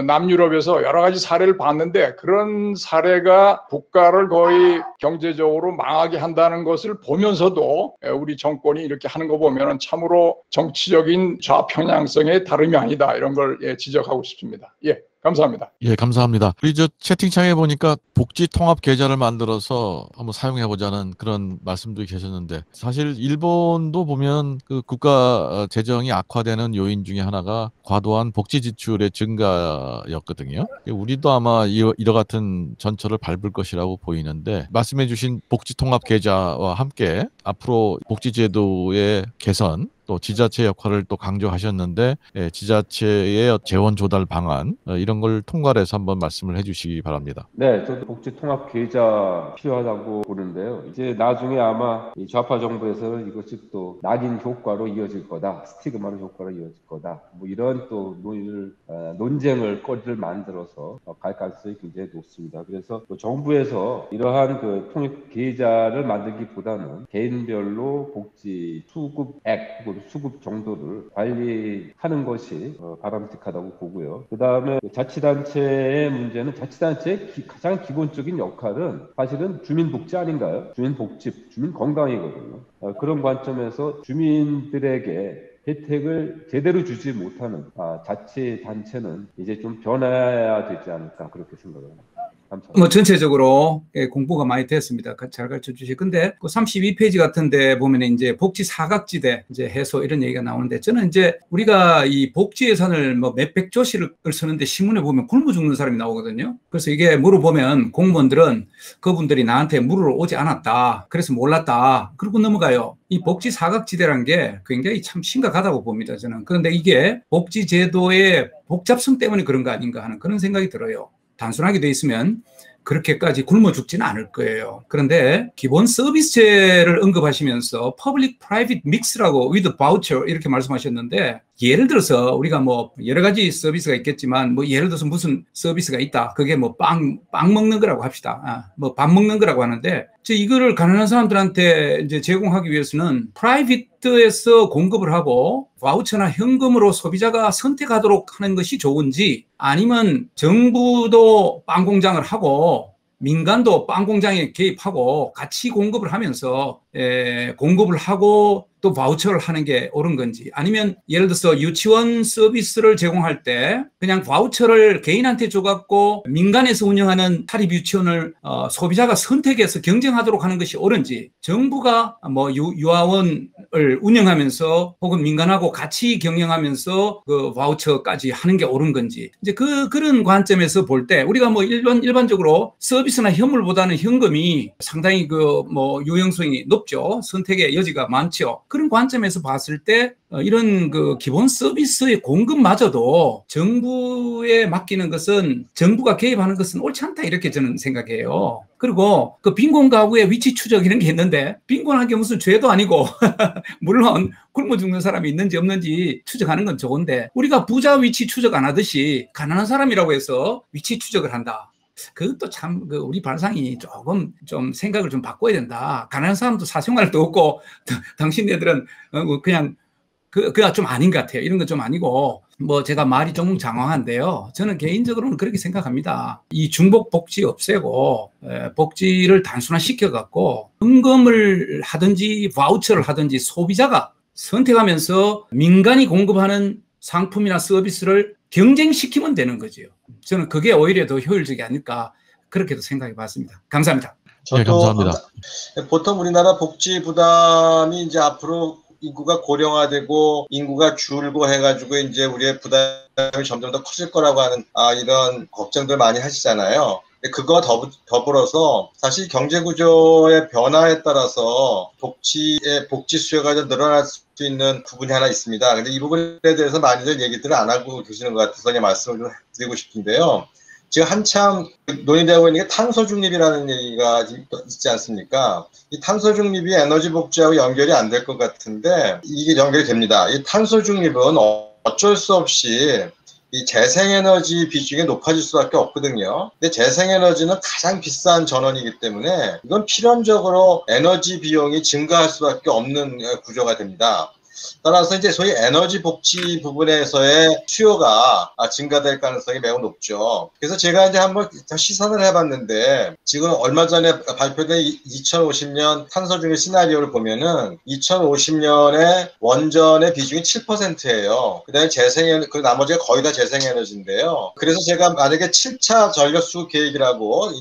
남유럽에서 여러 가지 사례를 봤는데 그런 사례가 국가를 거의 경제적으로 망하게 한다는 것을 보면서도 우리 정권이 이렇게 하는 거 보면 참으로 정치적인 좌편향성의 다름이 아니다, 이런 걸 지적하고 싶습니다. 예. 감사합니다. 예, 감사합니다. 우리 저 채팅창에 보니까 복지 통합 계좌를 만들어서 한번 사용해 보자는 그런 말씀도 계셨는데, 사실 일본도 보면 그 국가 재정이 악화되는 요인 중에 하나가 과도한 복지 지출의 증가였거든요. 우리도 아마 이와 같은 전철을 밟을 것이라고 보이는데, 말씀해 주신 복지 통합 계좌와 함께 앞으로 복지 제도의 개선, 또 지자체 역할을 또 강조하셨는데, 지자체의 재원 조달 방안 이런 걸 통괄해서 한번 말씀을 해주시기 바랍니다. 네, 저도 복지 통합 계좌 필요하다고 보는데요. 이제 나중에 아마 이 좌파 정부에서 이것이 또 낙인 효과로 이어질 거다, 스티그마로 효과로 이어질 거다, 뭐 이런 또 논쟁을 거리를 만들어서 갈 가능성이 굉장히 높습니다. 그래서 또 정부에서 이러한 그 통합 계좌를 만들기보다는 개인별로 복지 수급액 혹은 수급 정도를 관리하는 것이 바람직하다고 보고요. 그 다음에 자치단체의 문제는, 자치단체의 가장 기본적인 역할은 사실은 주민복지 아닌가요? 주민복지, 주민건강이거든요. 그런 관점에서 주민들에게 혜택을 제대로 주지 못하는 자치단체는 이제 좀 변해야 되지 않을까, 그렇게 생각합니다. 감사합니다. 뭐 전체적으로 공부가 많이 됐습니다. 잘 가르쳐 주시. 근데 그 32페이지 같은데 보면 이제 복지 사각지대 이제 해소 이런 얘기가 나오는데, 저는 이제 우리가 이 복지 예산을 뭐 몇백 조씩을 쓰는데 신문에 보면 굶어 죽는 사람이 나오거든요. 그래서 이게 물어보면 공무원들은 그분들이 나한테 물으러 오지 않았다, 그래서 몰랐다, 그러고 넘어가요. 이 복지 사각지대라는 게 굉장히 참 심각하다고 봅니다, 저는. 그런데 이게 복지 제도의 복잡성 때문에 그런 거 아닌가 하는 그런 생각이 들어요. 단순하게 돼 있으면 그렇게까지 굶어 죽지는 않을 거예요. 그런데 기본 서비스제를 언급하시면서 퍼블릭 프라이빗 믹스라고 with voucher 이렇게 말씀하셨는데, 예를 들어서 우리가 뭐 여러 가지 서비스가 있겠지만, 뭐 예를 들어서 무슨 서비스가 있다, 그게 뭐 빵 먹는 거라고 합시다. 뭐 밥 먹는 거라고 하는데, 이거를 가난한 사람들한테 이제 제공하기 위해서는 프라이빗에서 공급을 하고 바우처나 현금으로 소비자가 선택하도록 하는 것이 좋은지, 아니면 정부도 빵 공장을 하고 민간도 빵 공장에 개입하고 같이 공급을 하면서 공급을 하고 또 바우처를 하는 게 옳은 건지, 아니면 예를 들어서 유치원 서비스를 제공할 때 그냥 바우처를 개인한테 줘갖고 민간에서 운영하는 사립 유치원을 소비자가 선택해서 경쟁하도록 하는 것이 옳은지, 정부가 뭐 유아원을 운영하면서 혹은 민간하고 같이 경영하면서 그 바우처까지 하는 게 옳은 건지, 이제 그런 관점에서 볼 때 우리가 뭐 일반적으로 서비스나 현물보다는 현금이 상당히 그 뭐 유용성이 높죠. 선택의 여지가 많죠. 그런 관점에서 봤을 때 이런 그 기본 서비스의 공급마저도 정부에 맡기는 것은, 정부가 개입하는 것은 옳지 않다, 이렇게 저는 생각해요. 그리고 그 빈곤 가구의 위치 추적 이런 게 있는데, 빈곤한 게 무슨 죄도 아니고 물론 굶어 죽는 사람이 있는지 없는지 추적하는 건 좋은데, 우리가 부자 위치 추적 안 하듯이 가난한 사람이라고 해서 위치 추적을 한다. 그것도 참 우리 발상이 조금 좀 생각을 좀 바꿔야 된다. 가난한 사람도 사생활도 없고 당신네들은 그냥 그가 좀 아닌 것 같아요. 이런 건 좀 아니고, 뭐 제가 말이 좀 장황한데요. 저는 개인적으로는 그렇게 생각합니다. 이 중복 복지 없애고 복지를 단순화시켜갖고 현금을 하든지 바우처를 하든지 소비자가 선택하면서 민간이 공급하는 상품이나 서비스를 경쟁시키면 되는 거죠. 저는 그게 오히려 더 효율적이 아닐까, 그렇게도 생각해 봤습니다. 감사합니다. 네, 감사합니다. 보통 우리나라 복지 부담이 이제 앞으로 인구가 고령화되고 인구가 줄고 해가지고 이제 우리의 부담이 점점 더 커질 거라고 하는 이런 걱정들 많이 하시잖아요. 그거와 더불어서 사실 경제 구조의 변화에 따라서 복지 수요가 좀 늘어날 수 있는 부분이 하나 있습니다. 근데 이 부분에 대해서 많이들 얘기들을 안 하고 계시는 것 같아서 그냥 말씀을 좀 드리고 싶은데요. 지금 한참 논의되고 있는 게 탄소 중립이라는 얘기가 있지 않습니까? 이 탄소 중립이 에너지 복지하고 연결이 안 될 것 같은데 이게 연결이 됩니다. 이 탄소 중립은 어쩔 수 없이 이 재생에너지 비중이 높아질 수밖에 없거든요. 근데 재생에너지는 가장 비싼 전원이기 때문에 이건 필연적으로 에너지 비용이 증가할 수밖에 없는 구조가 됩니다. 따라서 이제 소위 에너지 복지 부분에서의 수요가 증가될 가능성이 매우 높죠. 그래서 제가 이제 한번 시선을 해봤는데 지금 얼마 전에 발표된 2050년 탄소 중립 시나리오를 보면은 2050년에 원전의 비중이 7%예요. 그다음에 그 나머지가 거의 다 재생에너지인데요. 그래서 제가 만약에 7차 전력수급 계획이라고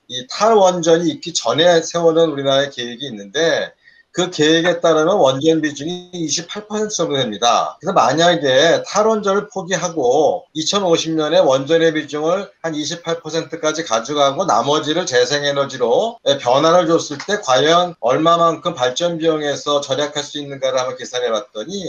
이 탈원전이 있기 전에 세우는 우리나라의 계획이 있는데 그 계획에 따르면 원전 비중이 28% 정도 됩니다. 그래서 만약에 탈원전을 포기하고 2050년에 원전의 비중을 한 28%까지 가져가고 나머지를 재생에너지로 변환을 줬을 때 과연 얼마만큼 발전 비용에서 절약할 수 있는가를 한번 계산해 봤더니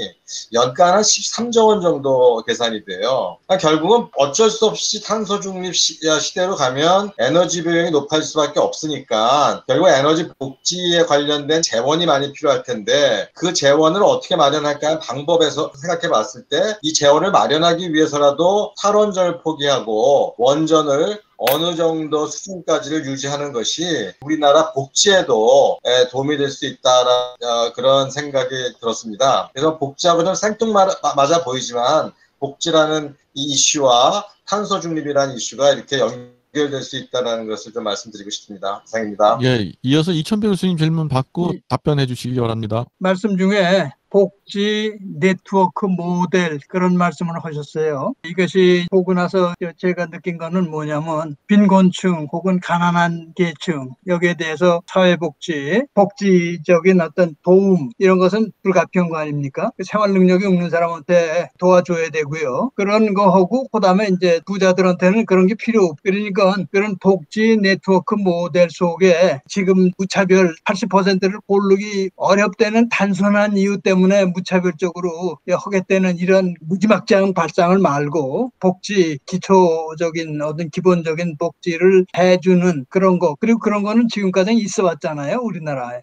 연간 한 13조 원 정도 계산이 돼요. 그러니까 결국은 어쩔 수 없이 탄소 중립 시대로 가면 에너지 비용이 높아질 수밖에 없으니까 결국 에너지 복지에 관련된 재원이 많이 필요할 텐데 그 재원을 어떻게 마련할까 하는 방법에서 생각해 봤을 때 이 재원을 마련하기 위해서라도 탈원전을 포기하고 원전을 어느 정도 수준까지를 유지하는 것이 우리나라 복지에도 도움이 될 수 있다라는 그런 생각이 들었습니다. 그래서 복지하고 좀 생뚱맞아 보이지만 복지라는 이 이슈와 탄소 중립이라는 이슈가 이렇게 연결될 수 있다는 것을 좀 말씀드리고 싶습니다. 이상입니다. 예, 이어서 이천배 교수님 질문 받고 답변해 주시기 바랍니다. 말씀 중에 복지 네트워크 모델 그런 말씀을 하셨어요. 이것이 보고 나서 제가 느낀 거는 뭐냐면 빈곤층 혹은 가난한 계층 여기에 대해서 사회복지, 복지적인 어떤 도움 이런 것은 불가피한 거 아닙니까? 생활 능력이 없는 사람한테 도와줘야 되고요. 그런 거 하고 그다음에 이제 부자들한테는 그런 게 필요 없고 그러니까 그런 복지 네트워크 모델 속에 지금 무차별 80%를 고르기 어렵다는 단순한 이유 때문에 무차별적으로 하겠다는 이런 무지막지한 발상을 말고 복지, 기초적인 어떤 기본적인 복지를 해주는 그런 거 그리고 그런 거는 지금까지 있어 왔잖아요 우리나라에.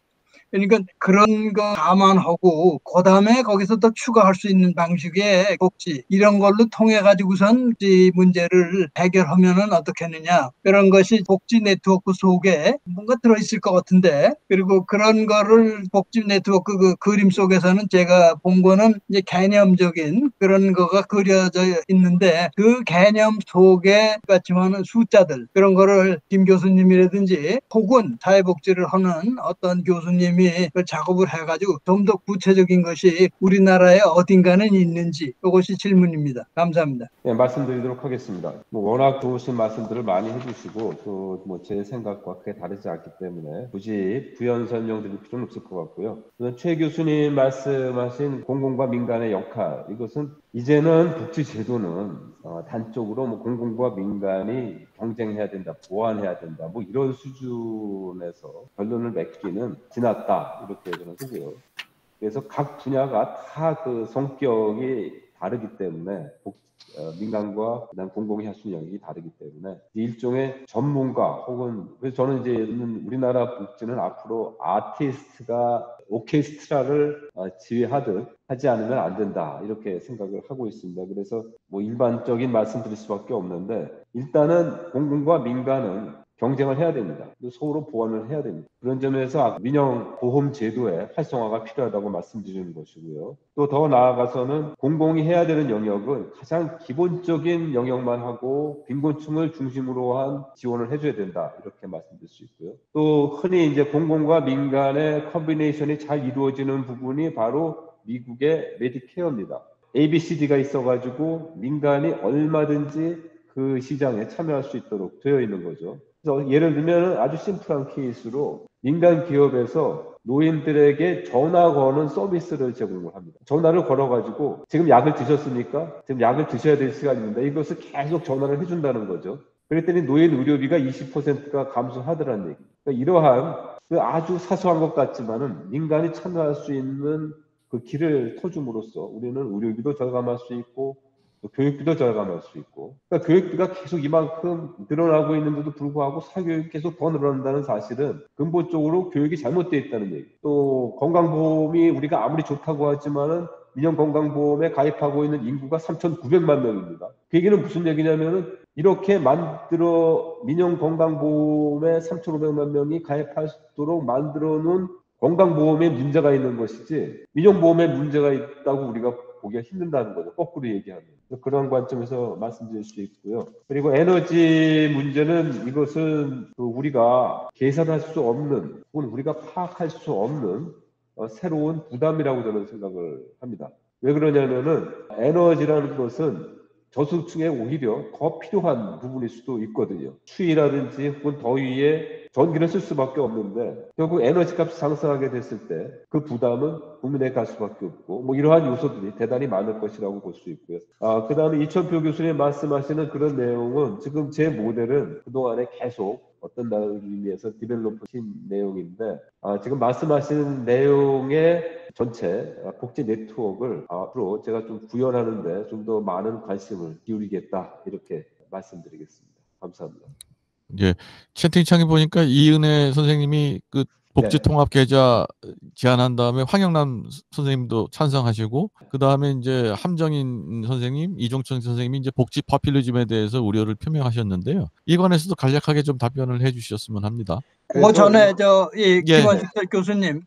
그러니까 그런 거 감안하고 그다음에 거기서 더 추가할 수 있는 방식의 복지 이런 걸로 통해 가지고선 이 문제를 해결하면은 어떻겠느냐 그런 것이 복지 네트워크 속에 뭔가 들어있을 것 같은데 그리고 그런 거를 복지 네트워크 그 그림 속에서는 제가 본 거는 이제 개념적인 그런 거가 그려져 있는데 그 개념 속에 같지만은 숫자들 그런 거를 김 교수님이라든지 혹은 사회복지를 하는 어떤 교수님이 그 작업을 해가지고 좀 더 구체적인 것이 우리나라에 어딘가는 있는지 이것이 질문입니다. 감사합니다. 네, 말씀드리도록 하겠습니다. 워낙 좋으신 말씀들을 많이 해주시고 또 제 생각과 크게 다르지 않기 때문에 굳이 부연 설명드릴 필요는 없을 것 같고요. 최 교수님 말씀하신 공공과 민간의 역할 이것은 이제는 복지제도는 단적으로 공공과 민간이 경쟁해야 된다, 보완해야 된다, 이런 수준에서 결론을 맺기는 지났다 이렇게 저는 보고요. 그래서 각 분야가 다 그 성격이 다르기 때문에 민간과 공공이 할 수 있는 영역이 다르기 때문에 일종의 전문가 혹은 그래서 저는 이제 우리나라 복지는 앞으로 아티스트가 오케스트라를 지휘하듯 하지 않으면 안 된다 이렇게 생각을 하고 있습니다. 그래서 일반적인 말씀드릴 수밖에 없는데 일단은 공공과 민간은 경쟁을 해야 됩니다. 서로 보완을 해야 됩니다. 그런 점에서 민영 보험 제도의 활성화가 필요하다고 말씀드리는 것이고요. 또 더 나아가서는 공공이 해야 되는 영역은 가장 기본적인 영역만 하고 빈곤층을 중심으로 한 지원을 해줘야 된다 이렇게 말씀드릴 수 있고요. 또 흔히 이제 공공과 민간의 컨비네이션이 잘 이루어지는 부분이 바로 미국의 메디케어입니다. ABCD가 있어가지고 민간이 얼마든지 그 시장에 참여할 수 있도록 되어 있는 거죠. 그래서 예를 들면 아주 심플한 케이스로 민간 기업에서 노인들에게 전화 거는 서비스를 제공을 합니다. 전화를 걸어가지고 지금 약을 드셨습니까? 지금 약을 드셔야 될 시간입니다. 이것을 계속 전화를 해준다는 거죠. 그랬더니 노인 의료비가 20%가 감소하더라는 얘기. 그러니까 이러한 그 아주 사소한 것 같지만은 민간이 참여할 수 있는 그 길을 터줌으로써 우리는 의료비도 절감할 수 있고 또 교육비도 절감할 수 있고, 그러니까 교육비가 계속 이만큼 늘어나고 있는데도 불구하고 사교육이 계속 더 늘어난다는 사실은 근본적으로 교육이 잘못되어 있다는 얘기. 또 건강보험이 우리가 아무리 좋다고 하지만은 민영건강보험에 가입하고 있는 인구가 3,900만 명입니다. 그 얘기는 무슨 얘기냐면은 이렇게 만들어 민영건강보험에 3,500만 명이 가입할 수 있도록 만들어 놓은 건강보험에 문제가 있는 것이지 민영보험에 문제가 있다고 우리가 보기가 힘든다는 거죠. 거꾸로 얘기하면. 그런 관점에서 말씀드릴 수 있고요. 그리고 에너지 문제는 이것은 우리가 계산할 수 없는 혹은 우리가 파악할 수 없는 새로운 부담이라고 저는 생각을 합니다. 왜 그러냐면은 에너지라는 것은 저소득층에 오히려 더 필요한 부분일 수도 있거든요. 추위라든지 혹은 더위에 전기를 쓸 수밖에 없는데 결국 에너지 값이 상승하게 됐을 때 그 부담은 국민에게 갈 수밖에 없고 뭐 이러한 요소들이 대단히 많을 것이라고 볼 수 있고요. 그 다음에 이천표 교수님 말씀하시는 그런 내용은 지금 제 모델은 그동안에 계속 어떤 의미에서 디벨롭한 내용인데 지금 말씀하시는 내용의 전체 복지 네트워크를 앞으로 제가 좀 구현하는데 좀 더 많은 관심을 기울이겠다 이렇게 말씀드리겠습니다. 감사합니다. 예, 채팅창에 보니까 이은혜 선생님이 그 복지 통합 계좌 제안한 다음에 황영남 선생님도 찬성하시고 그 다음에 이제 함정인 선생님, 이종천 선생님이 이제 복지 파퓰리즘에 대해서 우려를 표명하셨는데요. 이 관해서도 간략하게 좀 답변을 해주셨으면 합니다. 그 전에 김원식 교수님,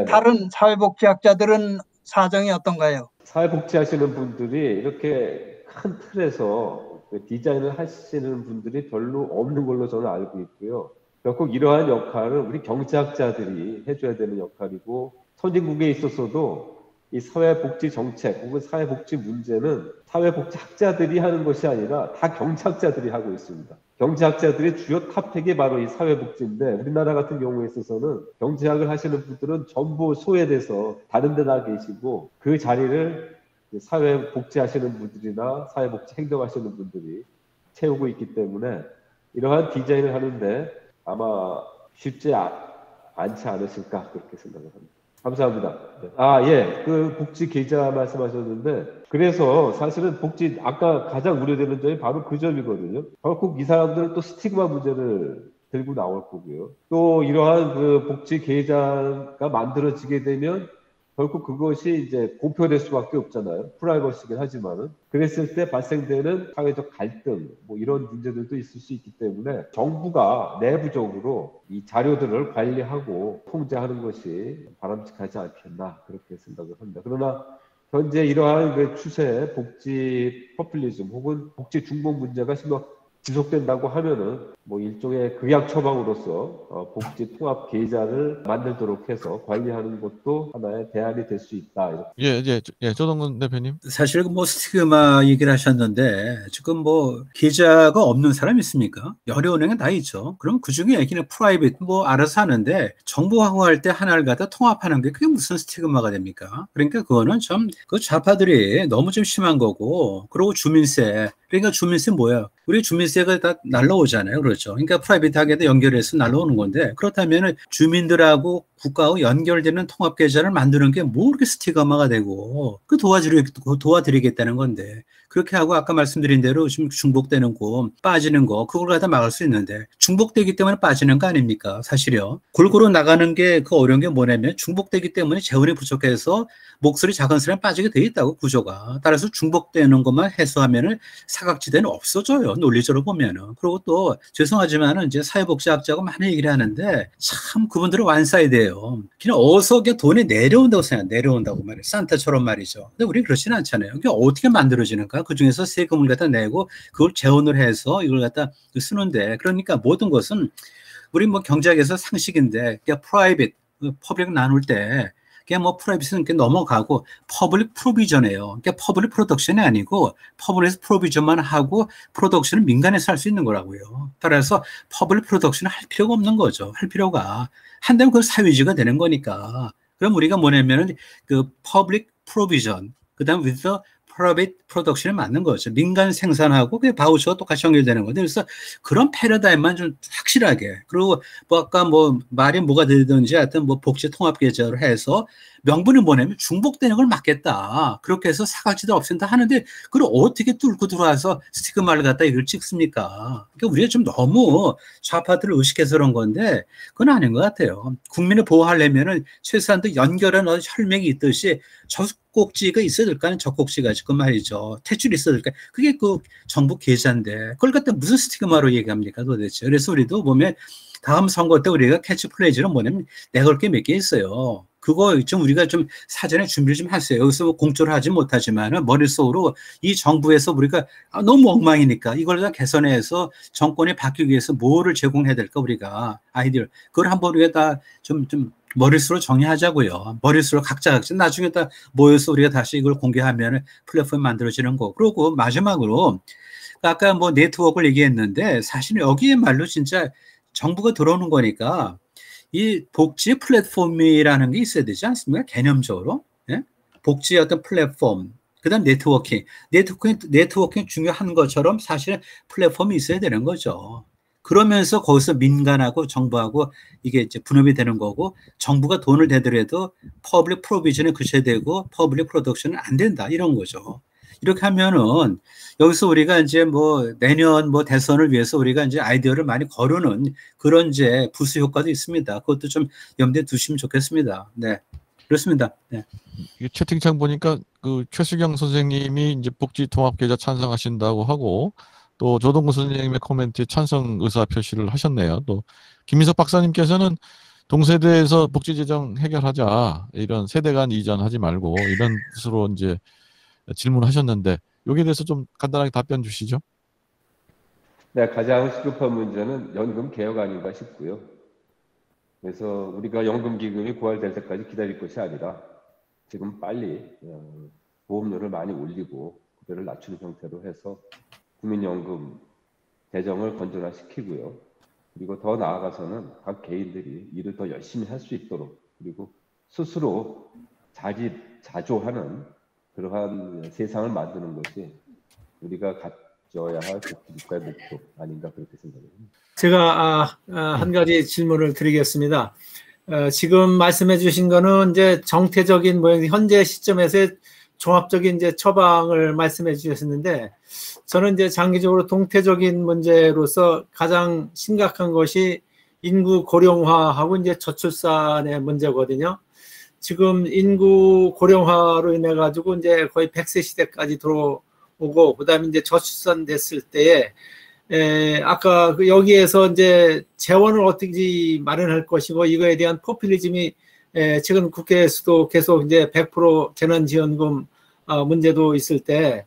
다른 사회복지학자들은 사정이 어떤가요? 사회복지하시는 분들이 이렇게 큰 틀에서 디자인을 하시는 분들이 별로 없는 걸로 저는 알고 있고요. 결국 이러한 역할은 우리 경제학자들이 해줘야 되는 역할이고 선진국에 있어서도 이 사회복지 정책 혹은 사회복지 문제는 사회복지학자들이 하는 것이 아니라 다 경제학자들이 하고 있습니다. 경제학자들의 주요 탑픽이 바로 이 사회복지인데 우리나라 같은 경우에 있어서는 경제학을 하시는 분들은 전부 소외돼서 다른 데 나 계시고 그 자리를 사회복지 하시는 분들이나 사회복지 행정하시는 분들이 채우고 있기 때문에 이러한 디자인을 하는데 아마 쉽지 않지 않으실까 그렇게 생각을 합니다. 감사합니다. 그 복지 계좌 말씀하셨는데 그래서 사실은 복지 아까 가장 우려되는 점이 바로 그 점이거든요. 결국 이 사람들은 또 스티그마 문제를 들고 나올 거고요. 또 이러한 그 복지 계좌가 만들어지게 되면 결국 그것이 이제 공표될 수밖에 없잖아요. 프라이버시긴 하지만은. 그랬을 때 발생되는 사회적 갈등, 뭐 이런 문제들도 있을 수 있기 때문에 정부가 내부적으로 이 자료들을 관리하고 통제하는 것이 바람직하지 않겠나 그렇게 생각을 합니다. 그러나 현재 이러한 그 추세, 복지 포퓰리즘 혹은 복지 중복 문제가 지속된다고 하면은 뭐 일종의 극약 처방으로서 복지 통합 계좌를 만들도록 해서 관리하는 것도 하나의 대안이 될 수 있다. 조동근 대표님. 사실 뭐 스티그마 얘기를 하셨는데 지금 뭐 계좌가 없는 사람 있습니까? 여러 은행은 다 있죠. 그럼 그 중에 얘기는 프라이빗 뭐 알아서 하는데 정부하고 할 때 하나를 갖다 통합하는 게 그게 무슨 스티그마가 됩니까? 그러니까 그거는 좀 그 좌파들이 너무 좀 심한 거고, 그리고 주민세. 그러니까 주민세 뭐예요? 우리 주민세가 다 날라오잖아요. 그렇죠. 그러니까 프라이빗하게도 연결해서 날라오는 건데, 그렇다면 주민들하고 국가하고 연결되는 통합계좌를 만드는 게 뭐 그렇게 스티그마가 되고, 그 도와드리겠다는 건데, 그렇게 하고 아까 말씀드린 대로 지금 중복되는 거, 빠지는 거, 그걸 갖다 막을 수 있는데, 중복되기 때문에 빠지는 거 아닙니까? 사실요. 골고루 나가는 게 그 어려운 게 뭐냐면 중복되기 때문에 재원이 부족해서 목소리 작은 사람이 빠지게 돼 있다고, 구조가. 따라서 중복되는 것만 해소하면은 사각지대는 없어져요. 논리적으로 보면은. 그리고 또 죄송하지만은 이제 사회복지학자하고 많이 얘기를 하는데 참 그분들은 완사이드예요. 그냥 어서 돈이 내려온다고 내려온다고 말이에요. 산타처럼 말이죠. 근데 우리 그렇지는 않잖아요. 그게 어떻게 만들어지는가? 그 중에서 세금을 갖다 내고 그걸 재원을 해서 이걸 갖다 쓰는데, 그러니까 모든 것은 우리 뭐 경제학에서 상식인데, 그러니까 프라이빗, 퍼블릭 나눌 때 그냥 뭐 프라이빗은 이렇게 넘어가고 퍼블릭 프로비전이에요. 그러니까 퍼블릭 프로덕션이 아니고 퍼블릭 프로비전만 하고 프로덕션은 민간에서 할 수 있는 거라고요. 따라서 퍼블릭 프로덕션을 할 필요가 없는 거죠. 할 필요가 한다면 그건 사회주의가 되는 거니까. 그럼 우리가 뭐냐면은 그 퍼블릭 프로비전, 그다음 with the 프라이빗 프로덕션에 맞는 거죠. 민간 생산하고 그 바우처가 똑같이 연결되는 건데, 그래서 그런 패러다임만 좀 확실하게, 그리고 뭐 아까 뭐 말이 뭐가 되든지 하여튼 뭐 복지 통합 계좌로 해서 명분이 뭐냐면 중복되는 걸 막겠다. 그렇게 해서 사각지대 없앤다 하는데, 그걸 어떻게 뚫고 들어와서 스티그마를 갖다 이걸 찍습니까? 그러니까 우리가 좀 너무 좌파들을 의식해서 그런 건데, 그건 아닌 것 같아요. 국민을 보호하려면은 최소한 연결한 어떤 혈맥이 있듯이 젖꼭지가 있어야 될 거 아니에요. 젖꼭지가 지금 말이죠. 탯줄이 있어야 될 거. 그게 그 정부 계좌인데, 그걸 갖다 무슨 스티그마로 얘기합니까 도대체. 그래서 우리도 보면 다음 선거 때 우리가 캐치플레이즈는 뭐냐면 내가 올 게 몇 개 있어요. 그거 좀 우리가 좀 사전에 준비를 좀 하세요. 여기서 뭐 공조를 하지 못하지만 머릿속으로 이 정부에서 우리가 너무 엉망이니까 이걸 다 개선해서 정권이 바뀌기 위해서 뭐를 제공해야 될까 우리가 아이디어를. 그걸 한번 우리가 다 좀 머릿속으로 정리하자고요. 머릿속으로 각자 나중에 다 모여서 우리가 다시 이걸 공개하면 플랫폼이 만들어지는 거. 그리고 마지막으로 아까 뭐 네트워크를 얘기했는데 사실 여기에말로 진짜 정부가 들어오는 거니까 이 복지 플랫폼이라는 게 있어야 되지 않습니까? 개념적으로. 예? 복지의 어떤 플랫폼, 그 다음 네트워킹 중요한 것처럼 사실은 플랫폼이 있어야 되는 거죠. 그러면서 거기서 민간하고 정부하고 이게 이제 분업이 되는 거고, 정부가 돈을 대더라도 퍼블릭 프로비전에 그쳐야 되고 퍼블릭 프로덕션은 안 된다 이런 거죠. 이렇게 하면은 여기서 우리가 이제 뭐 내년 뭐 대선을 위해서 우리가 이제 아이디어를 많이 거르는 그런 이제 부수 효과도 있습니다. 그것도 좀 염두에 두시면 좋겠습니다. 네. 그렇습니다. 네. 채팅창 보니까 그 최수경 선생님이 이제 복지 통합 계좌 찬성하신다고 하고, 또 조동구 선생님의 코멘트에 찬성 의사 표시를 하셨네요. 또 김민석 박사님께서는 동세대에서 복지 재정 해결하자, 이런 세대 간 이전하지 말고 이런 뜻으로 이제 질문하셨는데, 여기에 대해서 좀 간단하게 답변 주시죠. 네, 가장 시급한 문제는 연금 개혁 아닌가 싶고요. 그래서 우리가 연금 기금이 부활될 때까지 기다릴 것이 아니라 지금 빨리 보험료를 많이 올리고 그대를 낮추는 형태로 해서 국민연금 재정을 건전화시키고요. 그리고 더 나아가서는 각 개인들이 일을 더 열심히 할 수 있도록, 그리고 스스로 자립자조하는 그러한 세상을 만드는 것이 우리가 가져야 할 국가의 목표 아닌가 그렇게 생각합니다. 제가 한 가지 질문을 드리겠습니다. 지금 말씀해 주신 거는 이제 정태적인 현재 시점에서의 종합적인 이제 처방을 말씀해 주셨는데, 저는 이제 장기적으로 동태적인 문제로서 가장 심각한 것이 인구 고령화하고 이제 저출산의 문제거든요. 지금 인구 고령화로 인해 가지고 이제 거의 100세 시대까지 들어오고, 그다음에 이제 저출산 됐을 때에 아까 여기에서 이제 재원을 어떻게 마련할 것이고, 이거에 대한 포퓰리즘이 최근 국회에서도 계속 이제 100% 재난지원금 문제도 있을 때,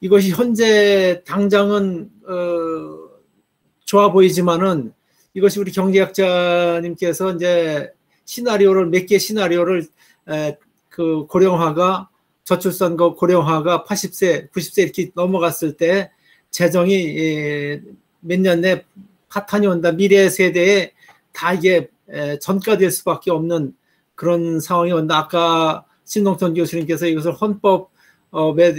이것이 현재 당장은 좋아 보이지만은 이것이 우리 경제학자님께서 이제 시나리오를 몇 개 시나리오를 그 고령화가 저출산과 고령화가 80세, 90세 이렇게 넘어갔을 때 재정이 몇 년 내 파탄이 온다. 미래 세대에 다 이게 전가될 수밖에 없는 그런 상황이 온다. 아까 신동천 교수님께서 이것을 헌법에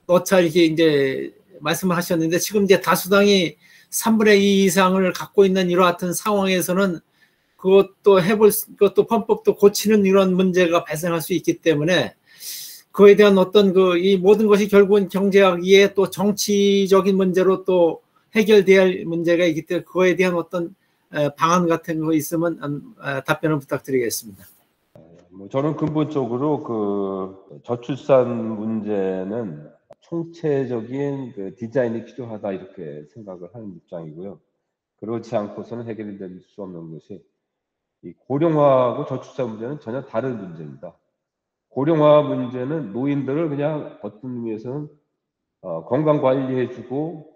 넣자 이렇게 이제 말씀을 하셨는데, 지금 이제 다수당이 3분의 2 이상을 갖고 있는 이러한 상황에서는 그것도 헌법도 고치는 이런 문제가 발생할 수 있기 때문에, 그에 대한 어떤 이 모든 것이 결국은 경제학 이외에 또 정치적인 문제로 또 해결돼야 할 문제가 있기 때문에, 그거에 대한 어떤 방안 같은 거 있으면 답변을 부탁드리겠습니다. 저는 근본적으로 그 저출산 문제는 총체적인 그 디자인이 필요하다 이렇게 생각을 하는 입장이고요. 그렇지 않고서는 해결될 수 없는 것이, 이 고령화하고 저출산 문제는 전혀 다른 문제입니다. 고령화 문제는 노인들을 그냥 어떤 의미에서는 건강 관리해주고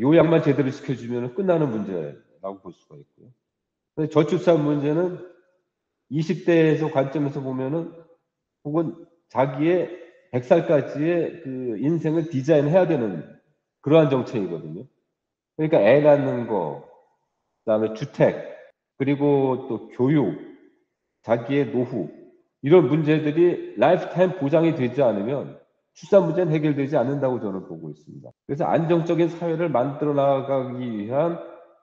요양만 제대로 시켜주면 끝나는 문제라고 볼 수가 있고요. 근데 저출산 문제는 20대에서 관점에서 보면은, 혹은 자기의 100살까지의 그 인생을 디자인해야 되는 그러한 정책이거든요. 그러니까 애 낳는 거, 그다음에 주택, 그리고 또 교육, 자기의 노후, 이런 문제들이 라이프타임 보장이 되지 않으면 출산 문제는 해결되지 않는다고 저는 보고 있습니다. 그래서 안정적인 사회를 만들어 나가기 위한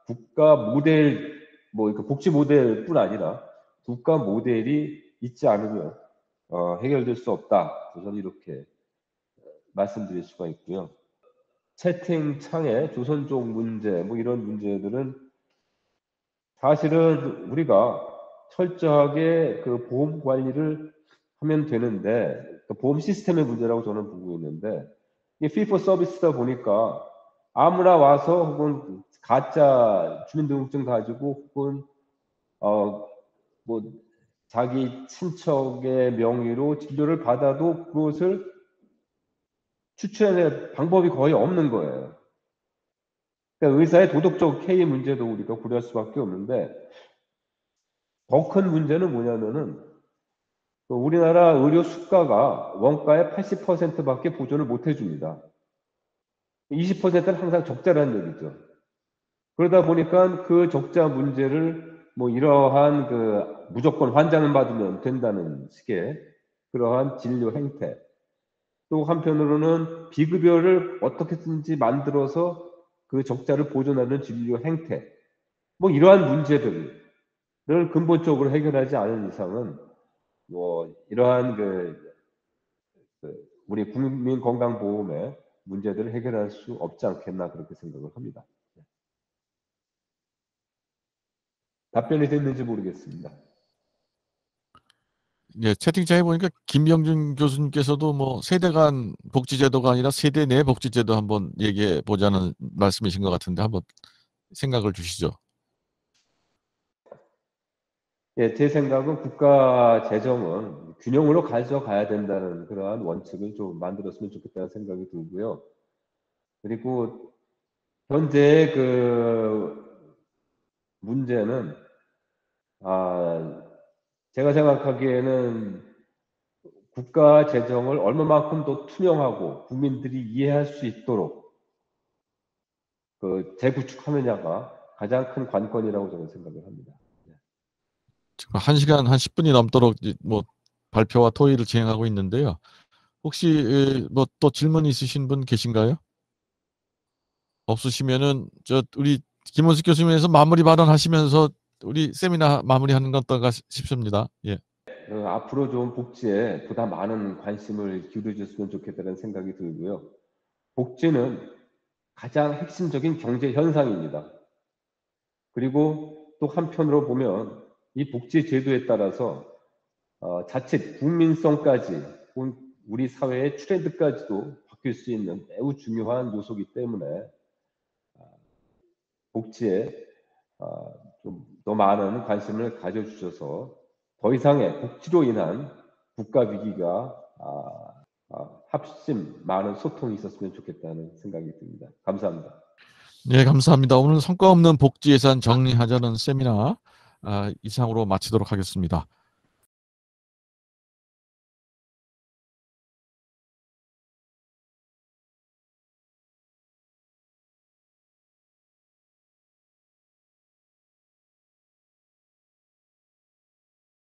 국가 모델, 뭐 복지 모델뿐 아니라 국가 모델이 있지 않으면 해결될 수 없다. 저는 이렇게 말씀드릴 수가 있고요. 채팅창에 조선족 문제, 뭐 이런 문제들은 사실은 우리가 철저하게 그 보험 관리를 하면 되는데, 그 보험 시스템의 문제라고 저는 보고 있는데, 이게 fee for service다 보니까 아무나 와서 혹은 가짜 주민등록증 가지고 혹은 뭐 자기 친척의 명의로 진료를 받아도 그것을 추천의 방법이 거의 없는 거예요. 그러니까 의사의 도덕적 해이 문제도 우리가 고려할 수밖에 없는데, 더 큰 문제는 뭐냐면은 우리나라 의료 수가가 원가의 80%밖에 보존을 못 해줍니다. 20%는 항상 적자라는 얘기죠. 그러다 보니까 그 적자 문제를 뭐 이러한 그 무조건 환자는 받으면 된다는 식의 그러한 진료 행태, 또 한편으로는 비급여를 어떻게든지 만들어서 그 적자를 보존하는 진료 행태, 뭐 이러한 문제들을 근본적으로 해결하지 않은 이상은 뭐 이러한 우리 국민 건강보험의 문제들을 해결할 수 없지 않겠나 그렇게 생각을 합니다. 답변이 됐는지 모르겠습니다. 예, 채팅창에 보니까 김병준 교수님께서도 뭐 세대 간 복지제도가 아니라 세대 내 복지제도 한번 얘기해 보자는 말씀이신 것 같은데 한번 생각을 주시죠. 예, 제 생각은 국가 재정은 균형으로 가져가야 된다는 그러한 원칙을 좀 만들었으면 좋겠다는 생각이 들고요. 그리고 현재 그 문제는 제가 생각하기에는 국가 재정을 얼마만큼 더 투명하고 국민들이 이해할 수 있도록 재구축하느냐가 가장 큰 관건이라고 저는 생각을 합니다. 지금 1시간 한 10분이 넘도록 뭐 발표와 토의를 진행하고 있는데요. 혹시 뭐 또 질문 있으신 분 계신가요? 없으시면은 우리 김원식 교수님께서 마무리 발언하시면서 우리 세미나 마무리하는 건 어떨까 싶습니다. 예. 앞으로 좀 복지에 보다 많은 관심을 기울여줬으면 좋겠다는 생각이 들고요. 복지는 가장 핵심적인 경제 현상입니다. 그리고 또 한편으로 보면 이 복지 제도에 따라서 자칫 국민성까지 우리 사회의 트렌드까지도 바뀔 수 있는 매우 중요한 요소이기 때문에 복지에 좀 더 많은 관심을 가져주셔서 더 이상의 복지로 인한 국가 위기가 합심 많은 소통이 있었으면 좋겠다는 생각이 듭니다. 감사합니다. 네, 감사합니다. 오늘 성과 없는 복지 예산 정리하자는 세미나 이상으로 마치도록 하겠습니다.